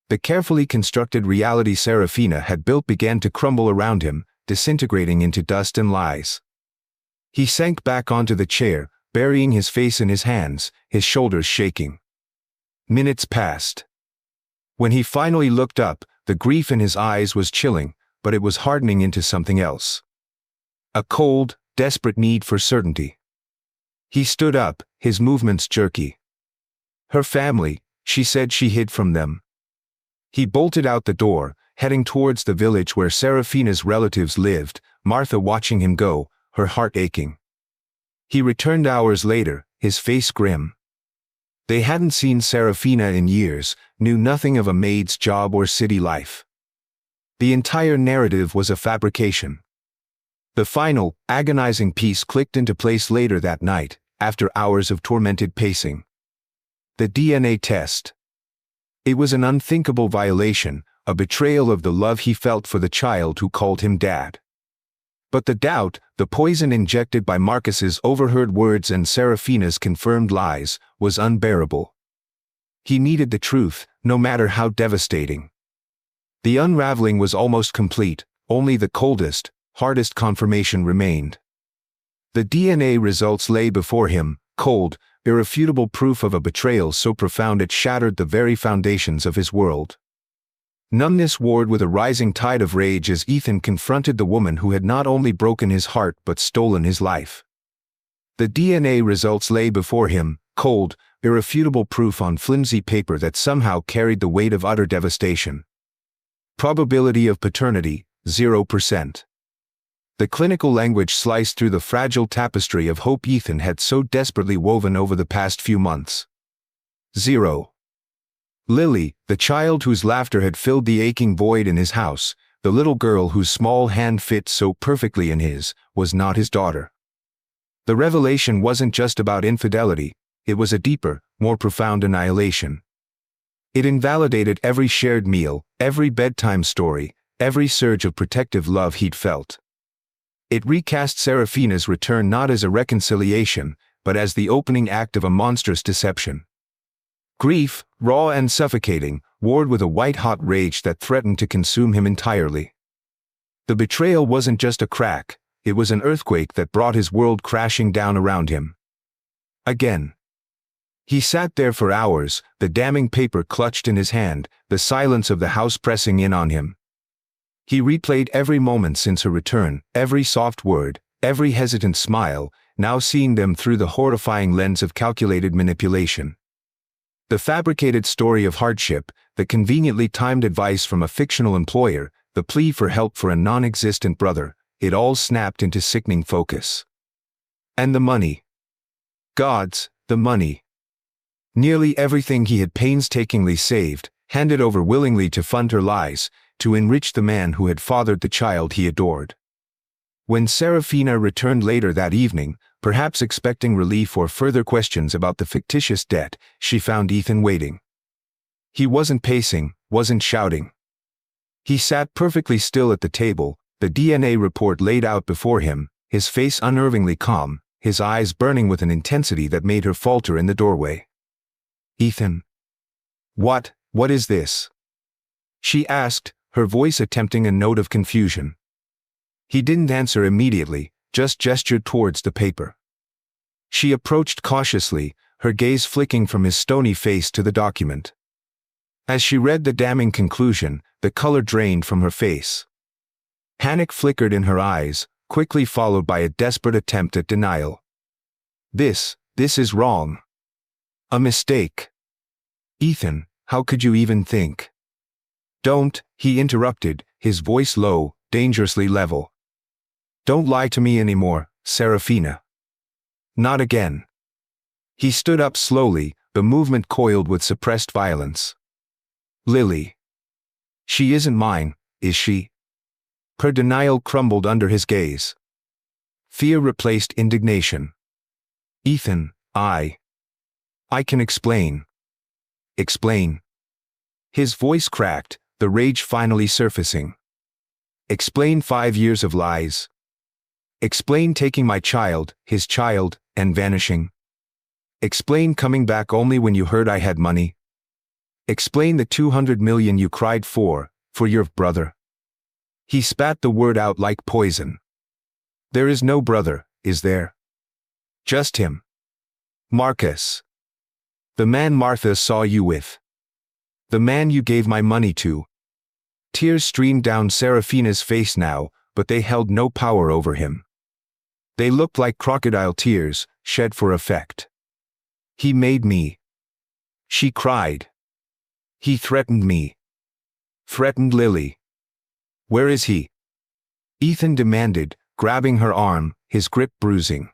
The carefully constructed reality Serafina had built began to crumble around him, disintegrating into dust and lies. He sank back onto the chair, burying his face in his hands, his shoulders shaking. Minutes passed. When he finally looked up, the grief in his eyes was chilling, but it was hardening into something else. A cold, desperate need for certainty. He stood up, his movements jerky. Her family, she said she hid from them. He bolted out the door, heading towards the village where Serafina's relatives lived, Martha watching him go, her heart aching. He returned hours later, his face grim. They hadn't seen Serafina in years, knew nothing of a maid's job or city life. The entire narrative was a fabrication. The final, agonizing piece clicked into place later that night, after hours of tormented pacing. The DNA test. It was an unthinkable violation, a betrayal of the love he felt for the child who called him dad. But the doubt, the poison injected by Marcus's overheard words and Serafina's confirmed lies, was unbearable. He needed the truth, no matter how devastating. The unraveling was almost complete, only the coldest, hardest confirmation remained. The DNA results lay before him, cold, irrefutable proof of a betrayal so profound it shattered the very foundations of his world. Numbness warred with a rising tide of rage as Ethan confronted the woman who had not only broken his heart but stolen his life. The DNA results lay before him, cold, irrefutable proof on flimsy paper that somehow carried the weight of utter devastation. Probability of paternity, 0%. The clinical language sliced through the fragile tapestry of hope Ethan had so desperately woven over the past few months. 0. Lily, the child whose laughter had filled the aching void in his house, the little girl whose small hand fit so perfectly in his, was not his daughter. The revelation wasn't just about infidelity, it was a deeper, more profound annihilation. It invalidated every shared meal, every bedtime story, every surge of protective love he'd felt. It recast Serafina's return not as a reconciliation, but as the opening act of a monstrous deception. Grief, raw and suffocating, warred with a white-hot rage that threatened to consume him entirely. The betrayal wasn't just a crack, it was an earthquake that brought his world crashing down around him. Again. He sat there for hours, the damning paper clutched in his hand, the silence of the house pressing in on him. He replayed every moment since her return, every soft word, every hesitant smile, now seeing them through the horrifying lens of calculated manipulation. The fabricated story of hardship, the conveniently timed advice from a fictional employer, the plea for help for a non-existent brother, it all snapped into sickening focus. And the money. Gods, the money. Nearly everything he had painstakingly saved, handed over willingly to fund her lies, to enrich the man who had fathered the child he adored. When Serafina returned later that evening, perhaps expecting relief or further questions about the fictitious debt, she found Ethan waiting. He wasn't pacing, wasn't shouting. He sat perfectly still at the table, the DNA report laid out before him, his face unnervingly calm, his eyes burning with an intensity that made her falter in the doorway. Ethan. What is this? She asked, her voice attempting a note of confusion. He didn't answer immediately, just gestured towards the paper. She approached cautiously, her gaze flicking from his stony face to the document. As she read the damning conclusion, the color drained from her face. Panic flickered in her eyes, quickly followed by a desperate attempt at denial. This is wrong. A mistake. Ethan, how could you even think? Don't, he interrupted, his voice low, dangerously level. Don't lie to me anymore, Serafina. Not again. He stood up slowly, the movement coiled with suppressed violence. Lily. She isn't mine, is she? Her denial crumbled under his gaze. Fear replaced indignation. Ethan, I can explain. Explain. His voice cracked, the rage finally surfacing. Explain 5 years of lies. Explain taking my child, his child, and vanishing. Explain coming back only when you heard I had money. Explain the 200 million you cried for your brother. He spat the word out like poison. There is no brother, is there? Just him. Marcus. The man Martha saw you with. The man you gave my money to. Tears streamed down Serafina's face now, but they held no power over him. They looked like crocodile tears, shed for effect. He made me. She cried. He threatened me. Threatened Lily. Where is he? Ethan demanded, grabbing her arm, his grip bruising.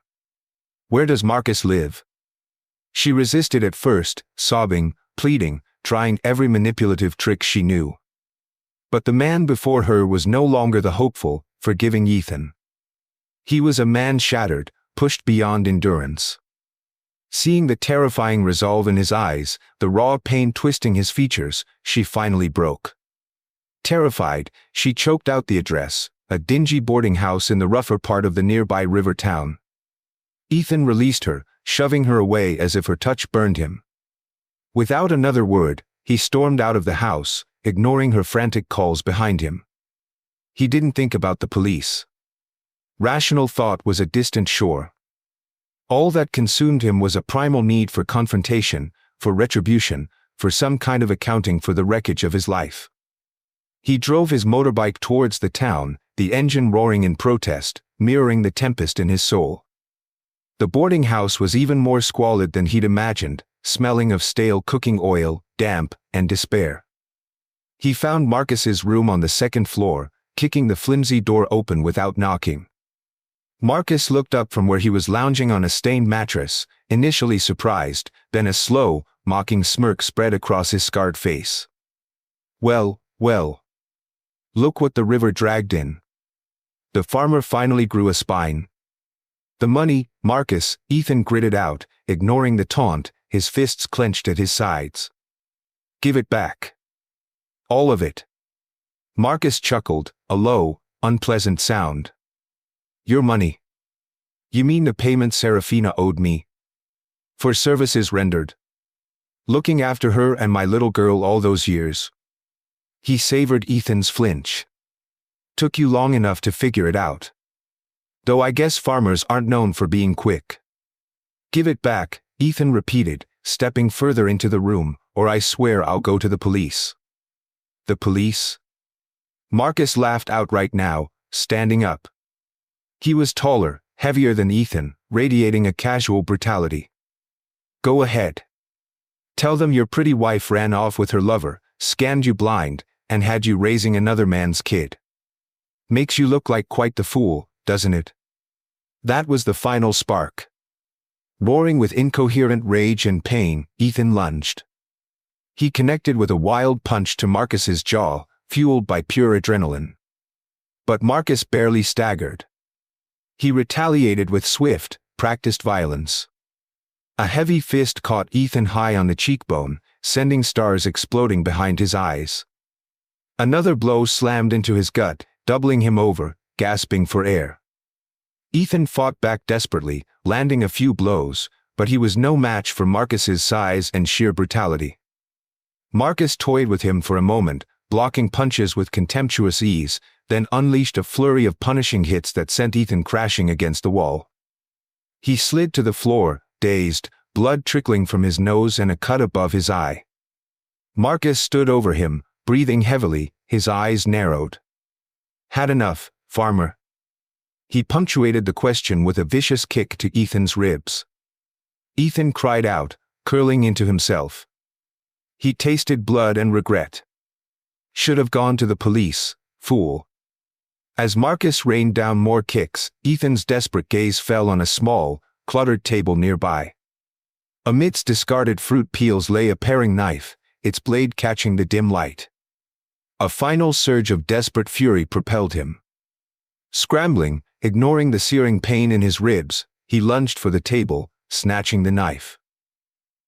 Where does Marcus live? She resisted at first, sobbing, pleading, trying every manipulative trick she knew. But the man before her was no longer the hopeful, forgiving Ethan. He was a man shattered, pushed beyond endurance. Seeing the terrifying resolve in his eyes, the raw pain twisting his features, she finally broke. Terrified, she choked out the address, a dingy boarding house in the rougher part of the nearby river town. Ethan released her, shoving her away as if her touch burned him. Without another word, he stormed out of the house, ignoring her frantic calls behind him. He didn't think about the police. Rational thought was a distant shore. All that consumed him was a primal need for confrontation, for retribution, for some kind of accounting for the wreckage of his life. He drove his motorbike towards the town, the engine roaring in protest, mirroring the tempest in his soul. The boarding house was even more squalid than he'd imagined, smelling of stale cooking oil, damp, and despair. He found Marcus's room on the second floor, kicking the flimsy door open without knocking. Marcus looked up from where he was lounging on a stained mattress, initially surprised, then a slow, mocking smirk spread across his scarred face. Well. Look what the river dragged in. The farmer finally grew a spine. The money, Marcus, Ethan gritted out, ignoring the taunt, his fists clenched at his sides. Give it back. All of it. Marcus chuckled, a low, unpleasant sound. Your money. You mean the payment Serafina owed me? For services rendered. Looking after her and my little girl all those years. He savored Ethan's flinch. Took you long enough to figure it out. Though I guess farmers aren't known for being quick. Give it back, Ethan repeated, stepping further into the room, or I swear I'll go to the police. The police? Marcus laughed outright now, standing up. He was taller, heavier than Ethan, radiating a casual brutality. Go ahead. Tell them your pretty wife ran off with her lover, scanned you blind, and had you raising another man's kid. Makes you look like quite the fool, doesn't it? That was the final spark. Roaring with incoherent rage and pain, Ethan lunged. He connected with a wild punch to Marcus's jaw, fueled by pure adrenaline. But Marcus barely staggered. He retaliated with swift, practiced violence. A heavy fist caught Ethan high on the cheekbone, sending stars exploding behind his eyes. Another blow slammed into his gut, doubling him over, gasping for air. Ethan fought back desperately, landing a few blows, but he was no match for Marcus's size and sheer brutality. Marcus toyed with him for a moment, blocking punches with contemptuous ease, then unleashed a flurry of punishing hits that sent Ethan crashing against the wall. He slid to the floor, dazed, blood trickling from his nose and a cut above his eye. Marcus stood over him, breathing heavily, his eyes narrowed. Had enough, farmer?" He punctuated the question with a vicious kick to Ethan's ribs. Ethan cried out, curling into himself. He tasted blood and regret. "Should have gone to the police, fool." As Marcus rained down more kicks, Ethan's desperate gaze fell on a small, cluttered table nearby. Amidst discarded fruit peels lay a paring knife, its blade catching the dim light. A final surge of desperate fury propelled him. Scrambling, ignoring the searing pain in his ribs, he lunged for the table, snatching the knife.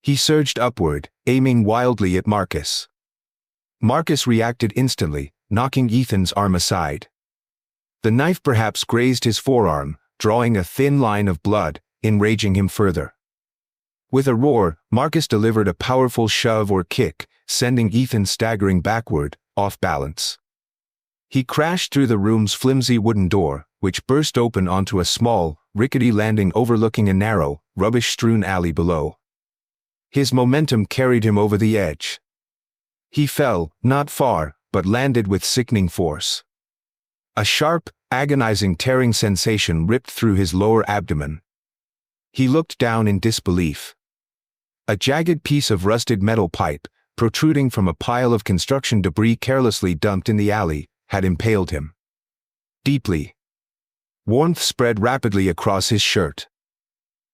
He surged upward, aiming wildly at Marcus. Marcus reacted instantly, knocking Ethan's arm aside. The knife perhaps grazed his forearm, drawing a thin line of blood, enraging him further. With a roar, Marcus delivered a powerful shove or kick, sending Ethan staggering backward, off balance. He crashed through the room's flimsy wooden door, which burst open onto a small, rickety landing overlooking a narrow, rubbish-strewn alley below. His momentum carried him over the edge. He fell, not far, but landed with sickening force. A sharp, agonizing tearing sensation ripped through his lower abdomen. He looked down in disbelief. A jagged piece of rusted metal pipe, protruding from a pile of construction debris carelessly dumped in the alley, had impaled him. Deeply. Warmth spread rapidly across his shirt.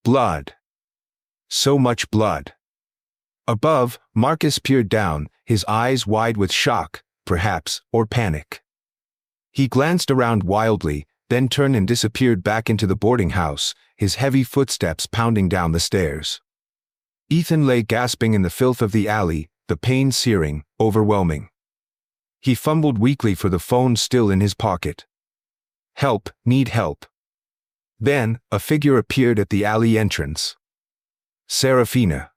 Blood. So much blood. Above, Marcus peered down, his eyes wide with shock, perhaps, or panic. He glanced around wildly, then turned and disappeared back into the boarding house, his heavy footsteps pounding down the stairs. Ethan lay gasping in the filth of the alley, the pain searing, overwhelming. He fumbled weakly for the phone still in his pocket. "Help, need help." Then, a figure appeared at the alley entrance. Serafina.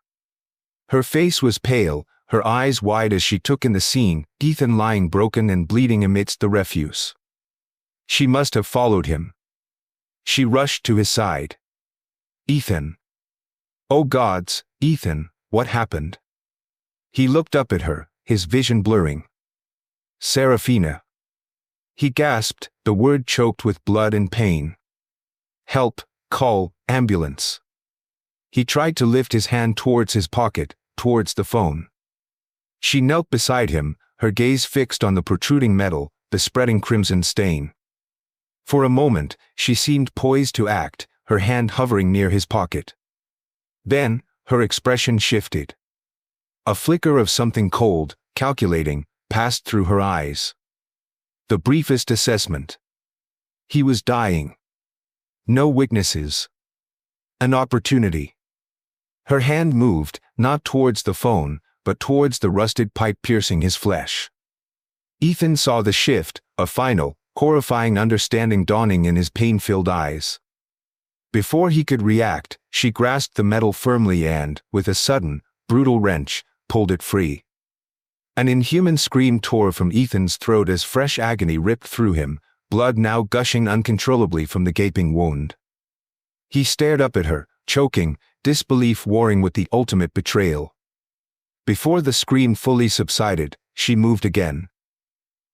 Her face was pale, her eyes wide as she took in the scene, Ethan lying broken and bleeding amidst the refuse. She must have followed him. She rushed to his side. "Ethan." "Oh gods, Ethan, what happened?" He looked up at her, his vision blurring. "Serafina." He gasped, the word choked with blood and pain. "Help, call, ambulance." He tried to lift his hand towards his pocket, towards the phone. She knelt beside him, her gaze fixed on the protruding metal, the spreading crimson stain. For a moment, she seemed poised to act, her hand hovering near his pocket. Then, her expression shifted. A flicker of something cold, calculating, passed through her eyes. The briefest assessment. He was dying. No witnesses. An opportunity. Her hand moved, not towards the phone, but towards the rusted pipe piercing his flesh. Ethan saw the shift, a final, horrifying understanding dawning in his pain-filled eyes. Before he could react, she grasped the metal firmly and, with a sudden, brutal wrench, pulled it free. An inhuman scream tore from Ethan's throat as fresh agony ripped through him, blood now gushing uncontrollably from the gaping wound. He stared up at her, choking, disbelief warring with the ultimate betrayal. Before the scream fully subsided, she moved again.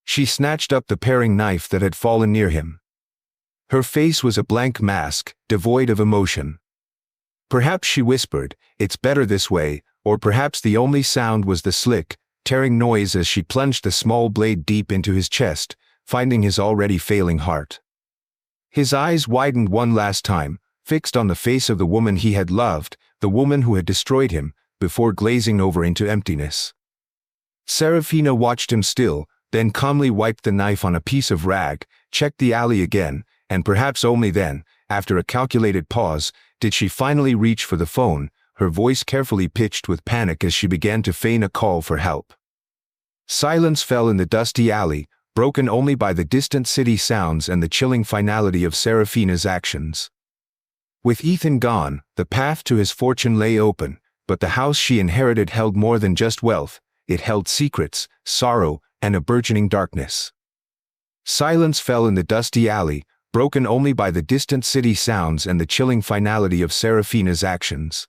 She snatched up the paring knife that had fallen near him. Her face was a blank mask, devoid of emotion. Perhaps she whispered, "It's better this way," or perhaps the only sound was the slick, tearing noise as she plunged the small blade deep into his chest, finding his already failing heart. His eyes widened one last time, fixed on the face of the woman he had loved, the woman who had destroyed him, before glazing over into emptiness. Serafina watched him still, then calmly wiped the knife on a piece of rag, checked the alley again, and perhaps only then, after a calculated pause, did she finally reach for the phone, her voice carefully pitched with panic as she began to feign a call for help. Silence fell in the dusty alley, broken only by the distant city sounds and the chilling finality of Serafina's actions. With Ethan gone, the path to his fortune lay open, but the house she inherited held more than just wealth, it held secrets, sorrow, and a burgeoning darkness. Silence fell in the dusty alley, broken only by the distant city sounds and the chilling finality of Serafina's actions.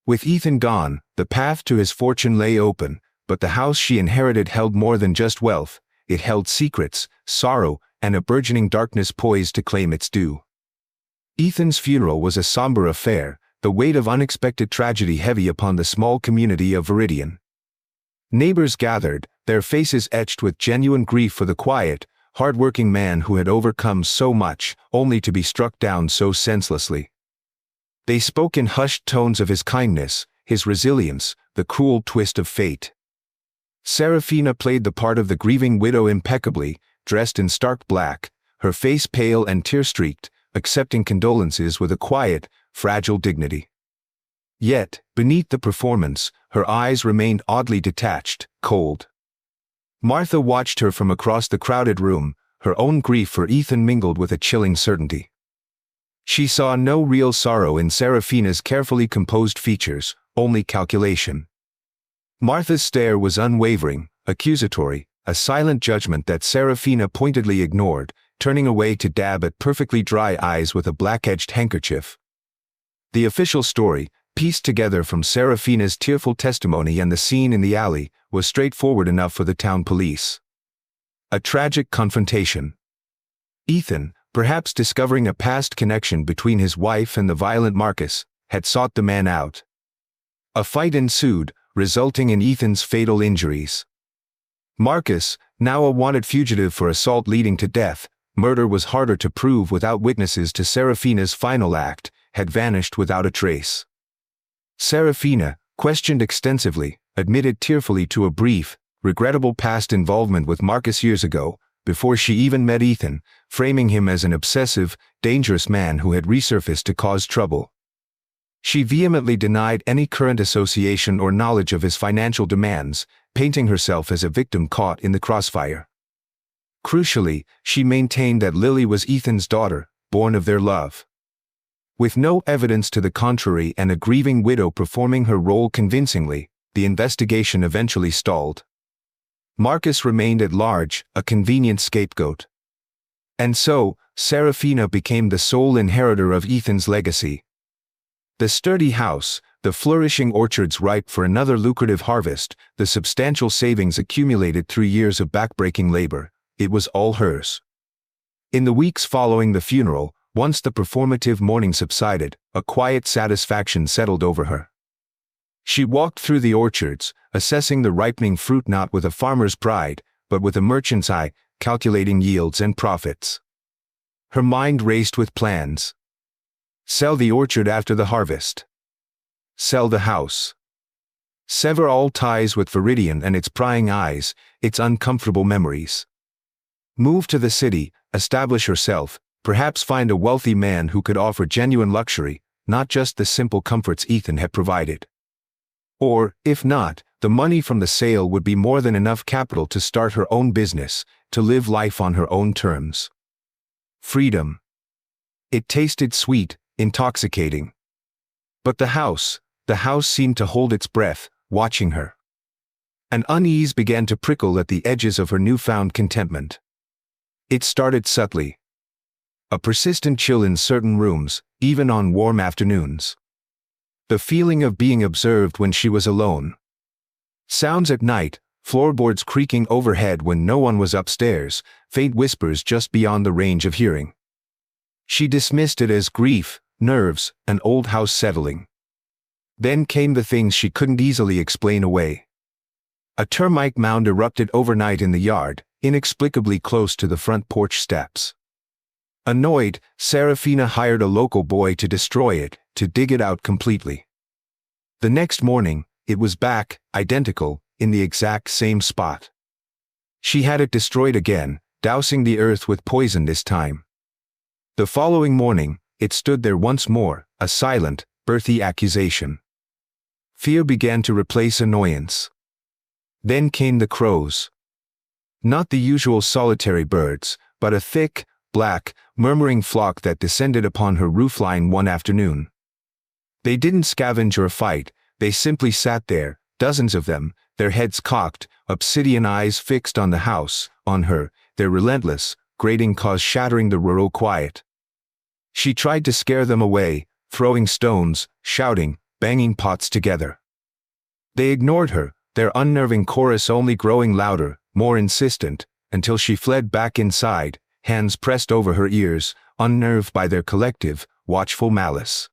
With Ethan gone, the path to his fortune lay open, but the house she inherited held more than just wealth, it held secrets, sorrow, and a burgeoning darkness poised to claim its due. Ethan's funeral was a somber affair, the weight of unexpected tragedy heavy upon the small community of Veridian. Neighbors gathered, their faces etched with genuine grief for the quiet, hard-working man who had overcome so much, only to be struck down so senselessly. They spoke in hushed tones of his kindness, his resilience, the cruel twist of fate. Serafina played the part of the grieving widow impeccably, dressed in stark black, her face pale and tear-streaked, accepting condolences with a quiet, fragile dignity. Yet, beneath the performance, her eyes remained oddly detached, cold. Martha watched her from across the crowded room, her own grief for Ethan mingled with a chilling certainty. She saw no real sorrow in Serafina's carefully composed features, only calculation. Martha's stare was unwavering, accusatory, a silent judgment that Serafina pointedly ignored, turning away to dab at perfectly dry eyes with a black-edged handkerchief. The official story, pieced together from Serafina's tearful testimony and the scene in the alley, was straightforward enough for the town police. A tragic confrontation. Ethan, perhaps discovering a past connection between his wife and the violent Marcus, had sought the man out. A fight ensued, resulting in Ethan's fatal injuries. Marcus, now a wanted fugitive for assault leading to death, murder was harder to prove without witnesses to Serafina's final act, had vanished without a trace. Serafina, questioned extensively, admitted tearfully to a brief, regrettable past involvement with Marcus years ago, before she even met Ethan, framing him as an obsessive, dangerous man who had resurfaced to cause trouble. She vehemently denied any current association or knowledge of his financial demands, painting herself as a victim caught in the crossfire. Crucially, she maintained that Lily was Ethan's daughter, born of their love. With no evidence to the contrary and a grieving widow performing her role convincingly, the investigation eventually stalled. Marcus remained at large, a convenient scapegoat. And so, Serafina became the sole inheritor of Ethan's legacy. The sturdy house, the flourishing orchards ripe for another lucrative harvest, the substantial savings accumulated through years of backbreaking labor, it was all hers. In the weeks following the funeral, once the performative mourning subsided, a quiet satisfaction settled over her. She walked through the orchards, assessing the ripening fruit not with a farmer's pride, but with a merchant's eye, calculating yields and profits. Her mind raced with plans. Sell the orchard after the harvest. Sell the house. Sever all ties with Veridian and its prying eyes, its uncomfortable memories. Move to the city, establish herself, perhaps find a wealthy man who could offer genuine luxury, not just the simple comforts Ethan had provided. Or, if not, the money from the sale would be more than enough capital to start her own business, to live life on her own terms. Freedom. It tasted sweet, intoxicating. But the house seemed to hold its breath, watching her. An unease began to prickle at the edges of her newfound contentment. It started subtly. A persistent chill in certain rooms, even on warm afternoons. The feeling of being observed when she was alone. Sounds at night, floorboards creaking overhead when no one was upstairs, faint whispers just beyond the range of hearing. She dismissed it as grief, nerves, an old house settling. Then came the things she couldn't easily explain away. A termite mound erupted overnight in the yard, inexplicably close to the front porch steps. Annoyed, Serafina hired a local boy to destroy it, to dig it out completely. The next morning, it was back, identical, in the exact same spot. She had it destroyed again, dousing the earth with poison this time. The following morning, it stood there once more, a silent, earthy accusation. Fear began to replace annoyance. Then came the crows. Not the usual solitary birds, but a thick, black, murmuring flock that descended upon her roofline one afternoon. They didn't scavenge or fight, they simply sat there, dozens of them, their heads cocked, obsidian eyes fixed on the house, on her, their relentless, grating cause shattering the rural quiet. She tried to scare them away, throwing stones, shouting, banging pots together. They ignored her, their unnerving chorus only growing louder, more insistent, until she fled back inside, hands pressed over her ears, unnerved by their collective, watchful malice.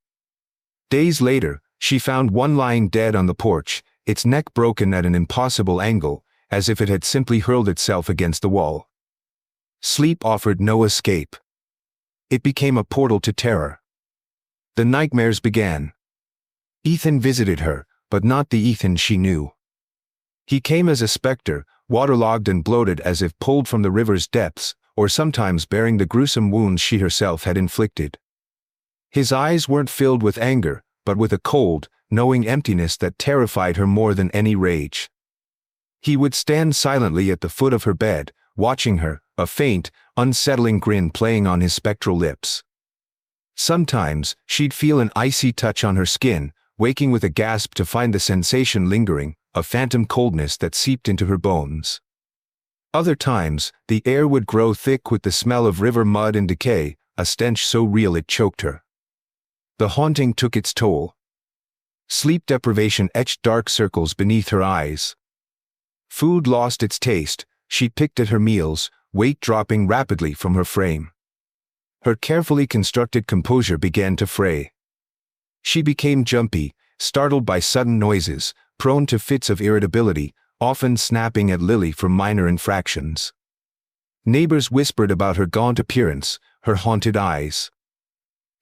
Days later, she found one lying dead on the porch, its neck broken at an impossible angle, as if it had simply hurled itself against the wall. Sleep offered no escape. It became a portal to terror. The nightmares began. Ethan visited her, but not the Ethan she knew. He came as a specter, waterlogged and bloated as if pulled from the river's depths, or sometimes bearing the gruesome wounds she herself had inflicted. His eyes weren't filled with anger, but with a cold, knowing emptiness that terrified her more than any rage. He would stand silently at the foot of her bed, watching her, a faint, unsettling grin playing on his spectral lips. Sometimes, she'd feel an icy touch on her skin, waking with a gasp to find the sensation lingering, a phantom coldness that seeped into her bones. Other times, the air would grow thick with the smell of river mud and decay, a stench so real it choked her. The haunting took its toll. Sleep deprivation etched dark circles beneath her eyes. Food lost its taste, she picked at her meals, weight dropping rapidly from her frame. Her carefully constructed composure began to fray. She became jumpy, startled by sudden noises, prone to fits of irritability, often snapping at Lily for minor infractions. Neighbors whispered about her gaunt appearance, her haunted eyes.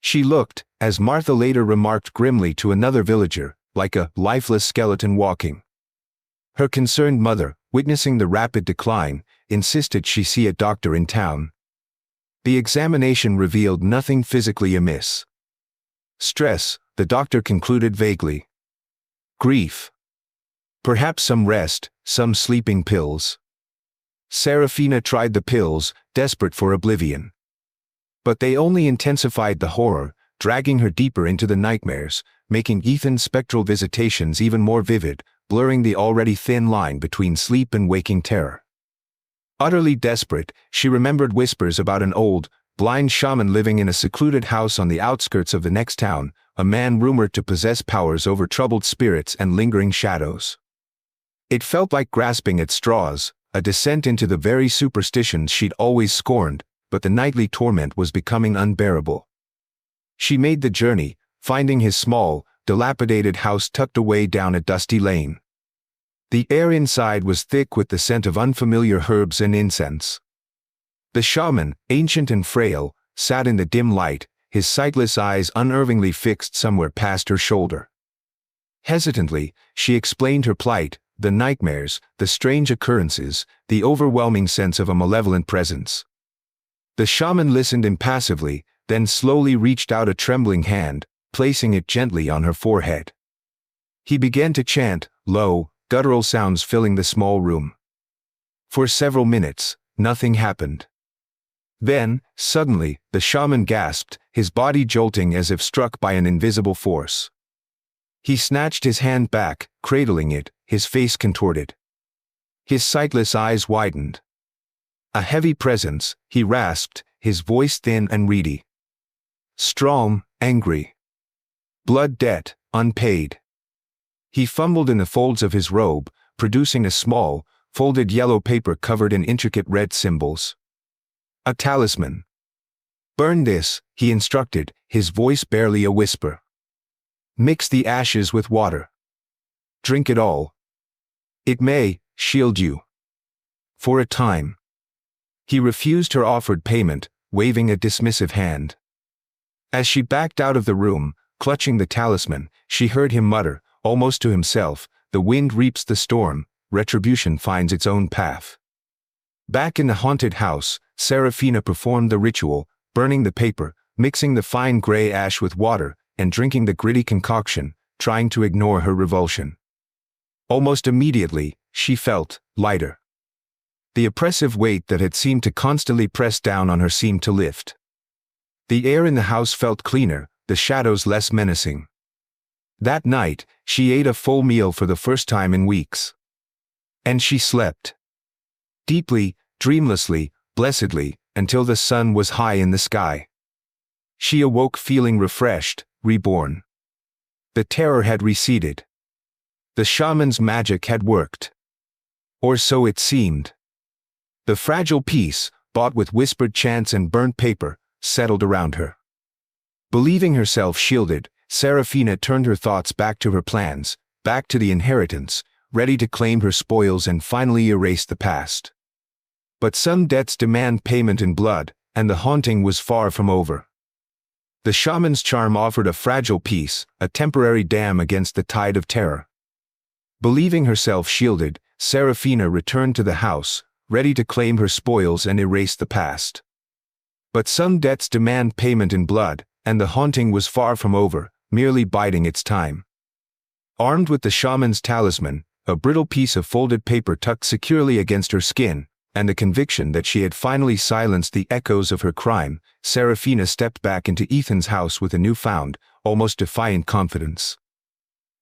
She looked, as Martha later remarked grimly to another villager, like a lifeless skeleton walking. Her concerned mother, witnessing the rapid decline, insisted she see a doctor in town. The examination revealed nothing physically amiss. Stress, the doctor concluded vaguely. Grief. Perhaps some rest, some sleeping pills. Serafina tried the pills, desperate for oblivion. But they only intensified the horror, dragging her deeper into the nightmares, making Ethan's spectral visitations even more vivid, blurring the already thin line between sleep and waking terror. Utterly desperate, she remembered whispers about an old, blind shaman living in a secluded house on the outskirts of the next town, a man rumored to possess powers over troubled spirits and lingering shadows. It felt like grasping at straws, a descent into the very superstitions she'd always scorned, but the nightly torment was becoming unbearable. She made the journey, finding his small, dilapidated house tucked away down a dusty lane. The air inside was thick with the scent of unfamiliar herbs and incense. The shaman, ancient and frail, sat in the dim light, his sightless eyes unnervingly fixed somewhere past her shoulder. Hesitantly, she explained her plight, the nightmares, the strange occurrences, the overwhelming sense of a malevolent presence. The shaman listened impassively, then slowly reached out a trembling hand, placing it gently on her forehead. He began to chant, low, guttural sounds filling the small room. For several minutes, nothing happened. Then, suddenly, the shaman gasped, his body jolting as if struck by an invisible force. He snatched his hand back, cradling it, his face contorted. His sightless eyes widened. A heavy presence, he rasped, his voice thin and reedy. Strong, angry. Blood debt, unpaid. He fumbled in the folds of his robe, producing a small, folded yellow paper covered in intricate red symbols. A talisman. Burn this, he instructed, his voice barely a whisper. Mix the ashes with water. Drink it all. It may shield you. For a time. He refused her offered payment, waving a dismissive hand. As she backed out of the room, clutching the talisman, she heard him mutter, almost to himself, "The wind reaps the storm, retribution finds its own path." Back in the haunted house, Serafina performed the ritual, burning the paper, mixing the fine gray ash with water, and drinking the gritty concoction, trying to ignore her revulsion. Almost immediately, she felt lighter. The oppressive weight that had seemed to constantly press down on her seemed to lift. The air in the house felt cleaner, the shadows less menacing. That night, she ate a full meal for the first time in weeks. And she slept. Deeply, dreamlessly, blessedly, until the sun was high in the sky. She awoke feeling refreshed, reborn. The terror had receded. The shaman's magic had worked. Or so it seemed. The fragile peace, bought with whispered chants and burnt paper, settled around her. Believing herself shielded, Serafina turned her thoughts back to her plans, back to the inheritance, ready to claim her spoils and finally erase the past. But some debts demand payment in blood, and the haunting was far from over. The shaman's charm offered a fragile peace, a temporary dam against the tide of terror. Believing herself shielded, Serafina returned to the house, ready to claim her spoils and erase the past. But some debts demand payment in blood, and the haunting was far from over, merely biding its time. Armed with the shaman's talisman, a brittle piece of folded paper tucked securely against her skin, and the conviction that she had finally silenced the echoes of her crime, Serafina stepped back into Ethan's house with a newfound, almost defiant confidence.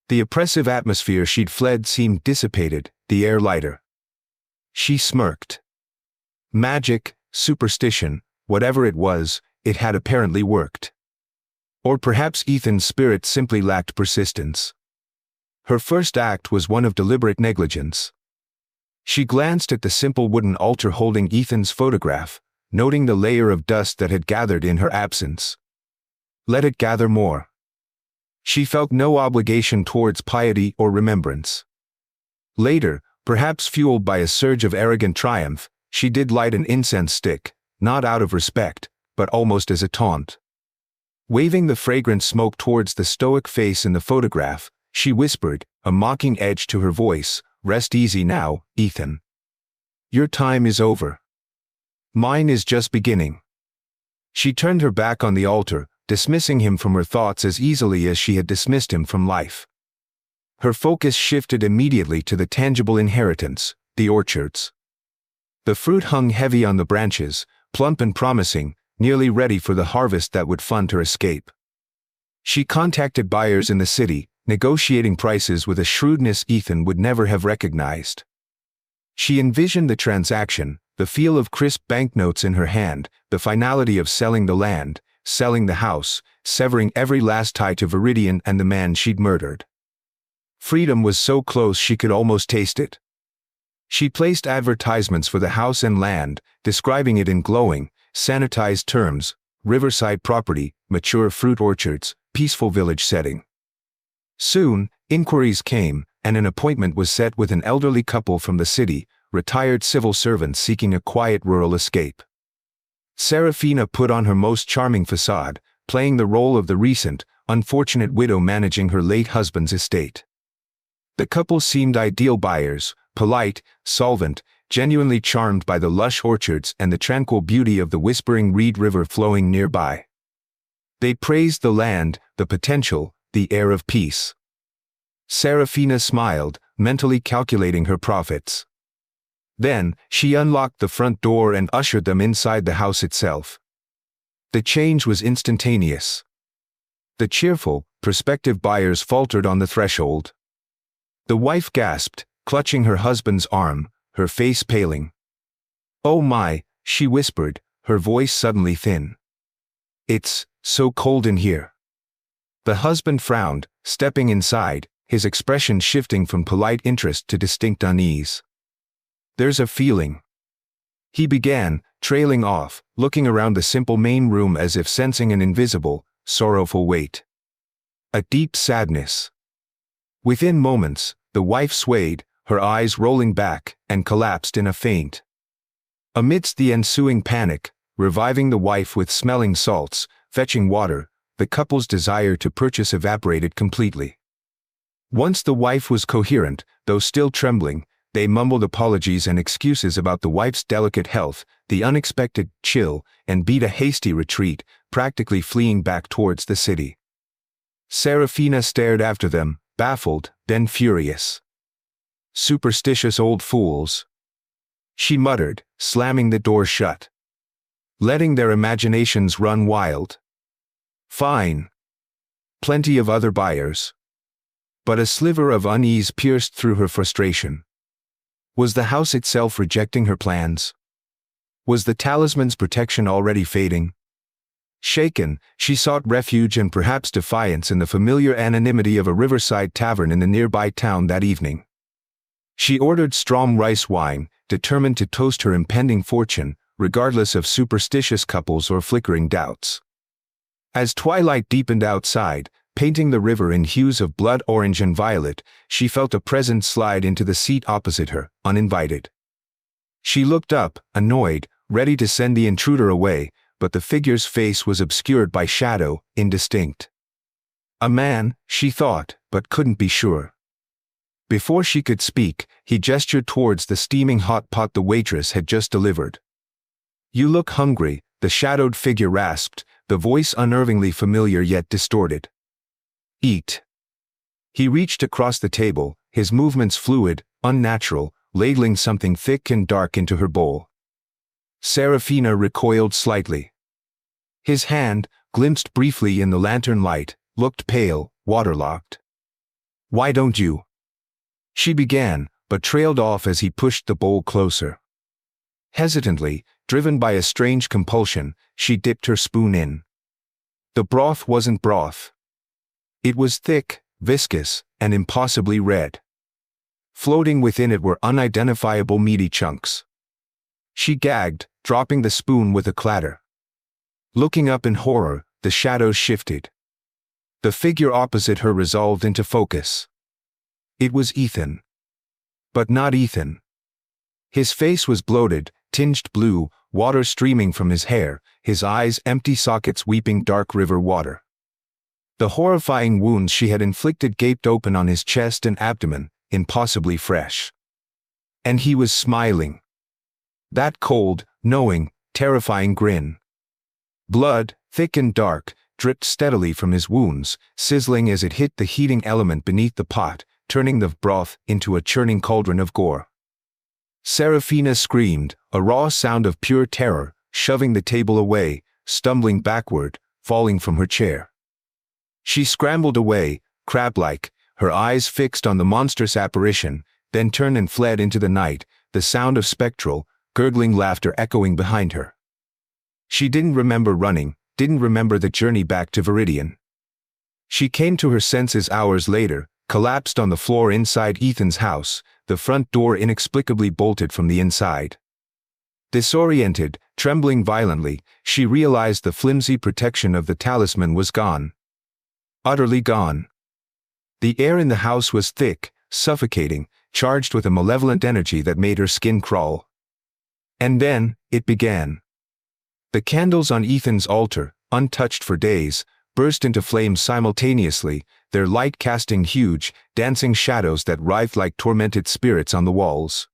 The oppressive atmosphere she'd fled seemed dissipated, the air lighter. She smirked. Magic, superstition, whatever it was, it had apparently worked. Or perhaps Ethan's spirit simply lacked persistence. Her first act was one of deliberate negligence. She glanced at the simple wooden altar holding Ethan's photograph, noting the layer of dust that had gathered in her absence. Let it gather more. She felt no obligation towards piety or remembrance. Later, perhaps fueled by a surge of arrogant triumph, she did light an incense stick, not out of respect, but almost as a taunt. Waving the fragrant smoke towards the stoic face in the photograph, she whispered, a mocking edge to her voice, "Rest easy now, Ethan. Your time is over. Mine is just beginning." She turned her back on the altar, dismissing him from her thoughts as easily as she had dismissed him from life. Her focus shifted immediately to the tangible inheritance, the orchards. The fruit hung heavy on the branches, plump and promising, nearly ready for the harvest that would fund her escape. She contacted buyers in the city, negotiating prices with a shrewdness Ethan would never have recognized. She envisioned the transaction, the feel of crisp banknotes in her hand, the finality of selling the land, selling the house, severing every last tie to Veridian and the man she'd murdered. Freedom was so close she could almost taste it. She placed advertisements for the house and land, describing it in glowing, sanitized terms: riverside property, mature fruit orchards, peaceful village setting. Soon, inquiries came, and an appointment was set with an elderly couple from the city, retired civil servants seeking a quiet rural escape. Serafina put on her most charming facade, playing the role of the recent, unfortunate widow managing her late husband's estate. The couple seemed ideal buyers, polite, solvent, genuinely charmed by the lush orchards and the tranquil beauty of the whispering reed river flowing nearby. They praised the land, the potential, the air of peace. Serafina smiled, mentally calculating her profits. Then, she unlocked the front door and ushered them inside the house itself. The change was instantaneous. The cheerful, prospective buyers faltered on the threshold. The wife gasped, clutching her husband's arm, her face paling. "Oh my," she whispered, her voice suddenly thin. "It's so cold in here." The husband frowned, stepping inside, his expression shifting from polite interest to distinct unease. "There's a feeling," he began, trailing off, looking around the simple main room as if sensing an invisible, sorrowful weight. A deep sadness. Within moments, the wife swayed, her eyes rolling back, and collapsed in a faint. Amidst the ensuing panic, reviving the wife with smelling salts, fetching water, the couple's desire to purchase evaporated completely. Once the wife was coherent, though still trembling, they mumbled apologies and excuses about the wife's delicate health, the unexpected chill, and beat a hasty retreat, practically fleeing back towards the city. Serafina stared after them, baffled, then furious. "Superstitious old fools," she muttered, slamming the door shut. "Letting their imaginations run wild. Fine. Plenty of other buyers." But a sliver of unease pierced through her frustration. Was the house itself rejecting her plans? Was the talisman's protection already fading? Shaken, she sought refuge and perhaps defiance in the familiar anonymity of a riverside tavern in the nearby town that evening. She ordered strong rice wine, determined to toast her impending fortune, regardless of superstitious couples or flickering doubts. As twilight deepened outside, painting the river in hues of blood orange and violet, she felt a presence slide into the seat opposite her, uninvited. She looked up, annoyed, ready to send the intruder away, but the figure's face was obscured by shadow, indistinct. A man, she thought, but couldn't be sure. Before she could speak, he gestured towards the steaming hot pot the waitress had just delivered. "You look hungry," the shadowed figure rasped, the voice unnervingly familiar yet distorted. "Eat." He reached across the table, his movements fluid, unnatural, ladling something thick and dark into her bowl. Serafina recoiled slightly. His hand, glimpsed briefly in the lantern light, looked pale, waterlogged. "Why don't you?" She began, but trailed off as he pushed the bowl closer. Hesitantly, driven by a strange compulsion, she dipped her spoon in. The broth wasn't broth. It was thick, viscous, and impossibly red. Floating within it were unidentifiable meaty chunks. She gagged, dropping the spoon with a clatter. Looking up in horror, the shadows shifted. The figure opposite her resolved into focus. It was Ethan. But not Ethan. His face was bloated, tinged blue, water streaming from his hair, his eyes empty sockets weeping dark river water. The horrifying wounds she had inflicted gaped open on his chest and abdomen, impossibly fresh. And he was smiling. That cold, knowing, terrifying grin. Blood, thick and dark, dripped steadily from his wounds, sizzling as it hit the heating element beneath the pot, turning the broth into a churning cauldron of gore. Serafina screamed, a raw sound of pure terror, shoving the table away, stumbling backward, falling from her chair. She scrambled away, crab-like, her eyes fixed on the monstrous apparition, then turned and fled into the night, the sound of spectral, gurgling laughter echoing behind her. She didn't remember running, didn't remember the journey back to Veridian. She came to her senses hours later, collapsed on the floor inside Ethan's house, the front door inexplicably bolted from the inside. Disoriented, trembling violently, she realized the flimsy protection of the talisman was gone. Utterly gone. The air in the house was thick, suffocating, charged with a malevolent energy that made her skin crawl. And then, it began. The candles on Ethan's altar, untouched for days, burst into flame simultaneously, their light casting huge, dancing shadows that writhed like tormented spirits on the walls.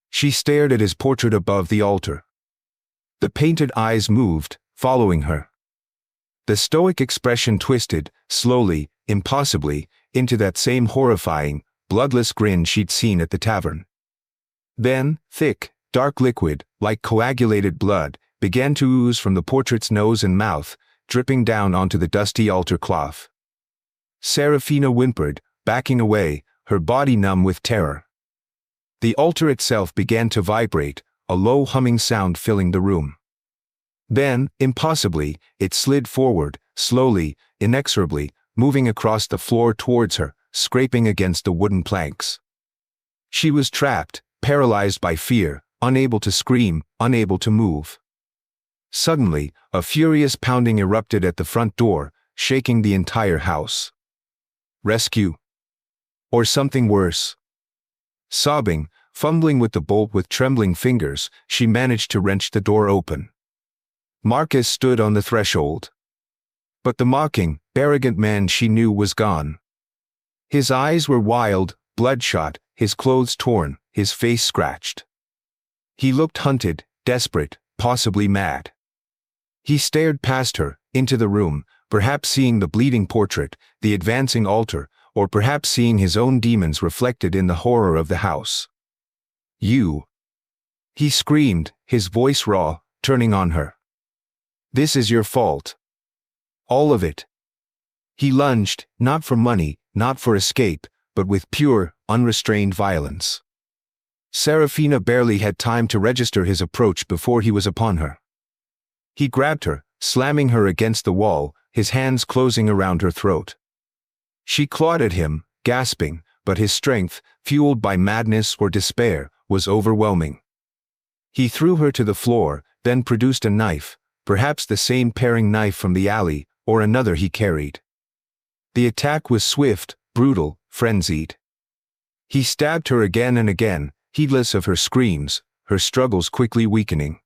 She stared at his portrait above the altar. The painted eyes moved, following her. The stoic expression twisted, slowly, impossibly, into that same horrifying, bloodless grin she'd seen at the tavern. Then, thick, dark liquid, like coagulated blood, began to ooze from the portrait's nose and mouth, dripping down onto the dusty altar cloth. Serafina whimpered, backing away, her body numb with terror. The altar itself began to vibrate, a low humming sound filling the room. Then, impossibly, it slid forward, slowly, inexorably, moving across the floor towards her, scraping against the wooden planks. She was trapped, paralyzed by fear, unable to scream, unable to move. Suddenly, a furious pounding erupted at the front door, shaking the entire house. Rescue. Or something worse. Sobbing, fumbling with the bolt with trembling fingers, she managed to wrench the door open. Marcus stood on the threshold. But the mocking, arrogant man she knew was gone. His eyes were wild, bloodshot, his clothes torn, his face scratched. He looked hunted, desperate, possibly mad. He stared past her, into the room, perhaps seeing the bleeding portrait, the advancing altar, or perhaps seeing his own demons reflected in the horror of the house. "You!" He screamed, his voice raw, turning on her. "This is your fault. All of it." He lunged, not for money, not for escape, but with pure, unrestrained violence. Serafina barely had time to register his approach before he was upon her. He grabbed her, slamming her against the wall, his hands closing around her throat. She clawed at him, gasping, but his strength, fueled by madness or despair, was overwhelming. He threw her to the floor, then produced a knife, perhaps the same paring knife from the alley, or another he carried. The attack was swift, brutal, frenzied. He stabbed her again and again, heedless of her screams, her struggles quickly weakening.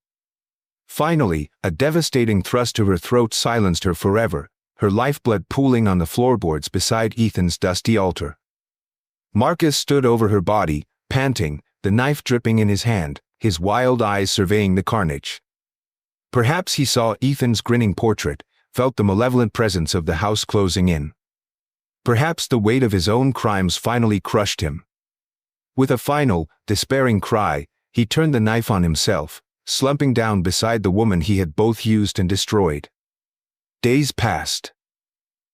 Finally, a devastating thrust to her throat silenced her forever, her lifeblood pooling on the floorboards beside Ethan's dusty altar. Marcus stood over her body, panting, the knife dripping in his hand, his wild eyes surveying the carnage. Perhaps he saw Ethan's grinning portrait, felt the malevolent presence of the house closing in. Perhaps the weight of his own crimes finally crushed him. With a final, despairing cry, he turned the knife on himself, slumping down beside the woman he had both used and destroyed. Days passed.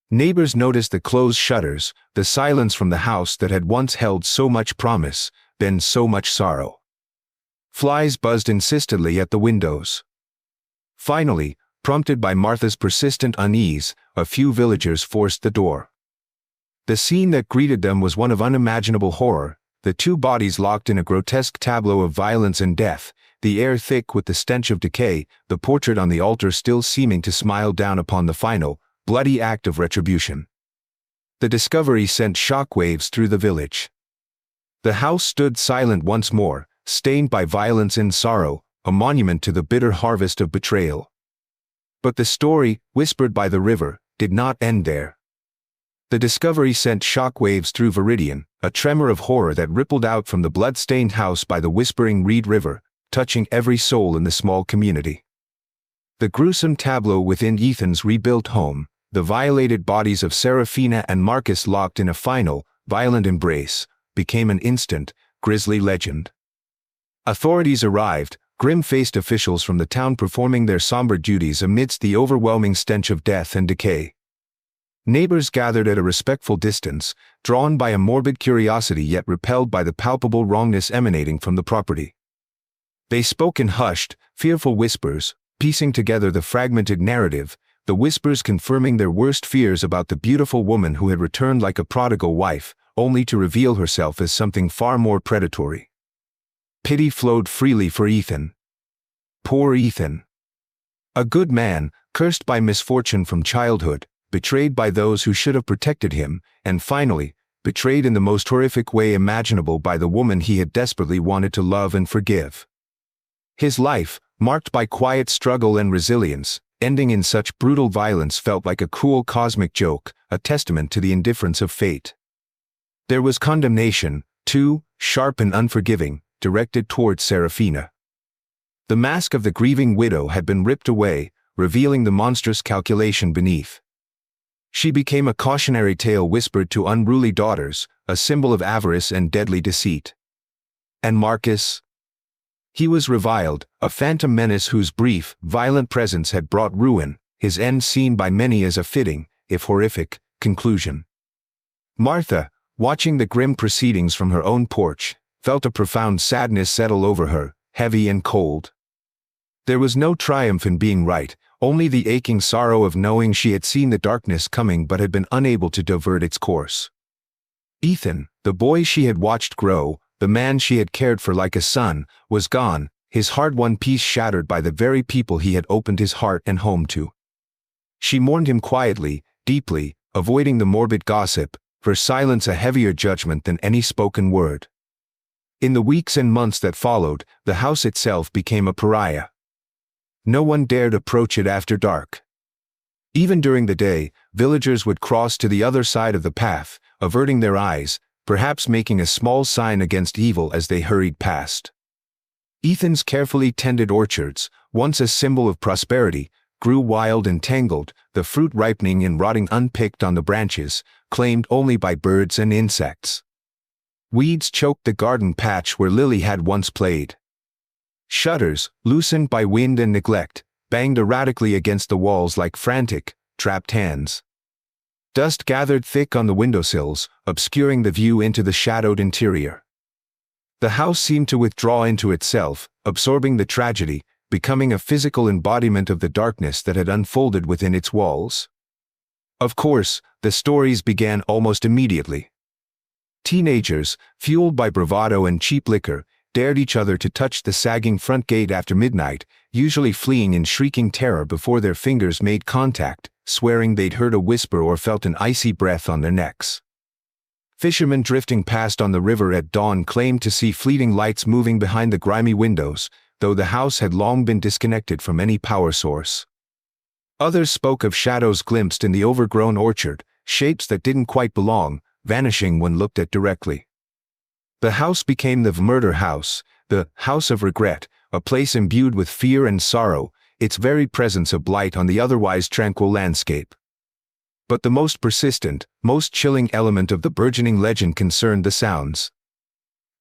Neighbors noticed the closed shutters, the silence from the house that had once held so much promise, then so much sorrow. Flies buzzed insistently at the windows. Finally, prompted by Martha's persistent unease, a few villagers forced the door. The scene that greeted them was one of unimaginable horror, the two bodies locked in a grotesque tableau of violence and death, the air thick with the stench of decay, the portrait on the altar still seeming to smile down upon the final, bloody act of retribution. The discovery sent shockwaves through the village. The house stood silent once more, stained by violence and sorrow, a monument to the bitter harvest of betrayal. But the story, whispered by the river, did not end there. The discovery sent shockwaves through Veridian, a tremor of horror that rippled out from the blood-stained house by the whispering Reed River, touching every soul in the small community. The gruesome tableau within Ethan's rebuilt home, the violated bodies of Serafina and Marcus locked in a final, violent embrace, became an instant, grisly legend. Authorities arrived, grim-faced officials from the town performing their somber duties amidst the overwhelming stench of death and decay. Neighbors gathered at a respectful distance, drawn by a morbid curiosity yet repelled by the palpable wrongness emanating from the property. They spoke in hushed, fearful whispers, piecing together the fragmented narrative, the whispers confirming their worst fears about the beautiful woman who had returned like a prodigal wife, only to reveal herself as something far more predatory. Pity flowed freely for Ethan. Poor Ethan. A good man, cursed by misfortune from childhood, betrayed by those who should have protected him, and finally, betrayed in the most horrific way imaginable by the woman he had desperately wanted to love and forgive. His life, marked by quiet struggle and resilience, ending in such brutal violence felt like a cruel cosmic joke, a testament to the indifference of fate. There was condemnation, too, sharp and unforgiving, directed towards Serafina. The mask of the grieving widow had been ripped away, revealing the monstrous calculation beneath. She became a cautionary tale whispered to unruly daughters, a symbol of avarice and deadly deceit. And Marcus? He was reviled, a phantom menace whose brief, violent presence had brought ruin, his end seen by many as a fitting, if horrific, conclusion. Martha, watching the grim proceedings from her own porch, felt a profound sadness settle over her, heavy and cold. There was no triumph in being right, only the aching sorrow of knowing she had seen the darkness coming but had been unable to divert its course. Ethan, the boy she had watched grow, the man she had cared for like a son, was gone, his hard-won peace shattered by the very people he had opened his heart and home to. She mourned him quietly, deeply, avoiding the morbid gossip, her silence a heavier judgment than any spoken word. In the weeks and months that followed, the house itself became a pariah. No one dared approach it after dark. Even during the day, villagers would cross to the other side of the path, averting their eyes, perhaps making a small sign against evil as they hurried past. Ethan's carefully tended orchards, once a symbol of prosperity, grew wild and tangled, the fruit ripening and rotting unpicked on the branches, claimed only by birds and insects. Weeds choked the garden patch where Lily had once played. Shutters, loosened by wind and neglect, banged erratically against the walls like frantic, trapped hands. Dust gathered thick on the windowsills, obscuring the view into the shadowed interior. The house seemed to withdraw into itself, absorbing the tragedy, becoming a physical embodiment of the darkness that had unfolded within its walls. Of course, the stories began almost immediately. Teenagers, fueled by bravado and cheap liquor, dared each other to touch the sagging front gate after midnight, usually fleeing in shrieking terror before their fingers made contact, swearing they'd heard a whisper or felt an icy breath on their necks. Fishermen drifting past on the river at dawn claimed to see fleeting lights moving behind the grimy windows, though the house had long been disconnected from any power source. Others spoke of shadows glimpsed in the overgrown orchard, shapes that didn't quite belong, vanishing when looked at directly. The house became the murder house, the house of regret, a place imbued with fear and sorrow, its very presence a blight on the otherwise tranquil landscape. But the most persistent, most chilling element of the burgeoning legend concerned the sounds.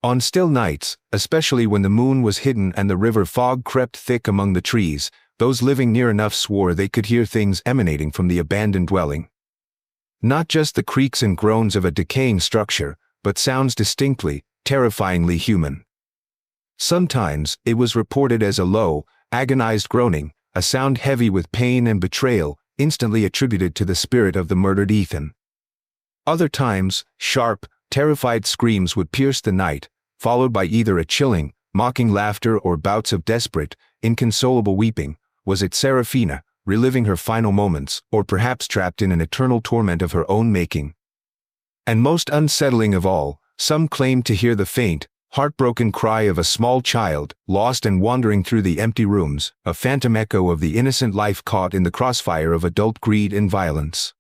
On still nights, especially when the moon was hidden and the river fog crept thick among the trees, those living near enough swore they could hear things emanating from the abandoned dwelling. Not just the creaks and groans of a decaying structure, but sounds distinctly, terrifyingly human. Sometimes, it was reported as a low, agonized groaning, a sound heavy with pain and betrayal, instantly attributed to the spirit of the murdered Ethan. Other times, sharp, terrified screams would pierce the night, followed by either a chilling, mocking laughter or bouts of desperate, inconsolable weeping. Was it Seraphina, reliving her final moments, or perhaps trapped in an eternal torment of her own making? And most unsettling of all, some claimed to hear the faint, heartbroken cry of a small child, lost and wandering through the empty rooms, a phantom echo of the innocent life caught in the crossfire of adult greed and violence.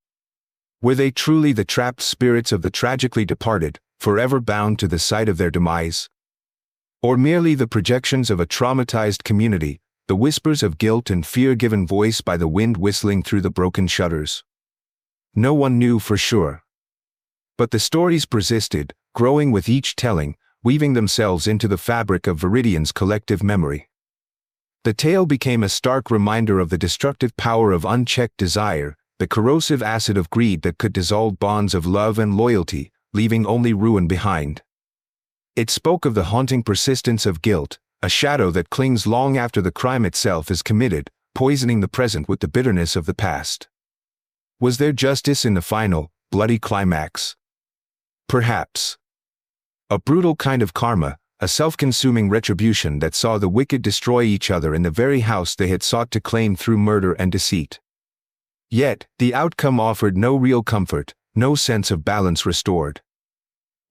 Were they truly the trapped spirits of the tragically departed, forever bound to the site of their demise? Or merely the projections of a traumatized community, the whispers of guilt and fear given voice by the wind whistling through the broken shutters? No one knew for sure. But the stories persisted, growing with each telling, weaving themselves into the fabric of Veridian's collective memory. The tale became a stark reminder of the destructive power of unchecked desire, the corrosive acid of greed that could dissolve bonds of love and loyalty, leaving only ruin behind. It spoke of the haunting persistence of guilt, a shadow that clings long after the crime itself is committed, poisoning the present with the bitterness of the past. Was there justice in the final, bloody climax? Perhaps. A brutal kind of karma, a self-consuming retribution that saw the wicked destroy each other in the very house they had sought to claim through murder and deceit. Yet, the outcome offered no real comfort, no sense of balance restored.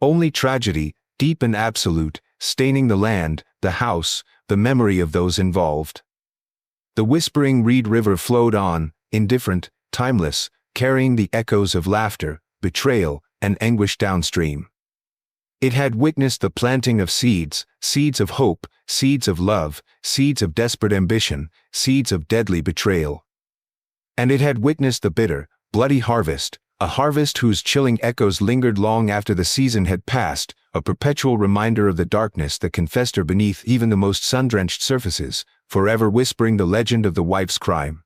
Only tragedy, deep and absolute, staining the land, the house, the memory of those involved. The whispering reed river flowed on, indifferent, timeless, carrying the echoes of laughter, betrayal, and anguish downstream. It had witnessed the planting of seeds, seeds of hope, seeds of love, seeds of desperate ambition, seeds of deadly betrayal. And it had witnessed the bitter, bloody harvest, a harvest whose chilling echoes lingered long after the season had passed, a perpetual reminder of the darkness that can fester beneath even the most sun-drenched surfaces, forever whispering the legend of the wife's crime.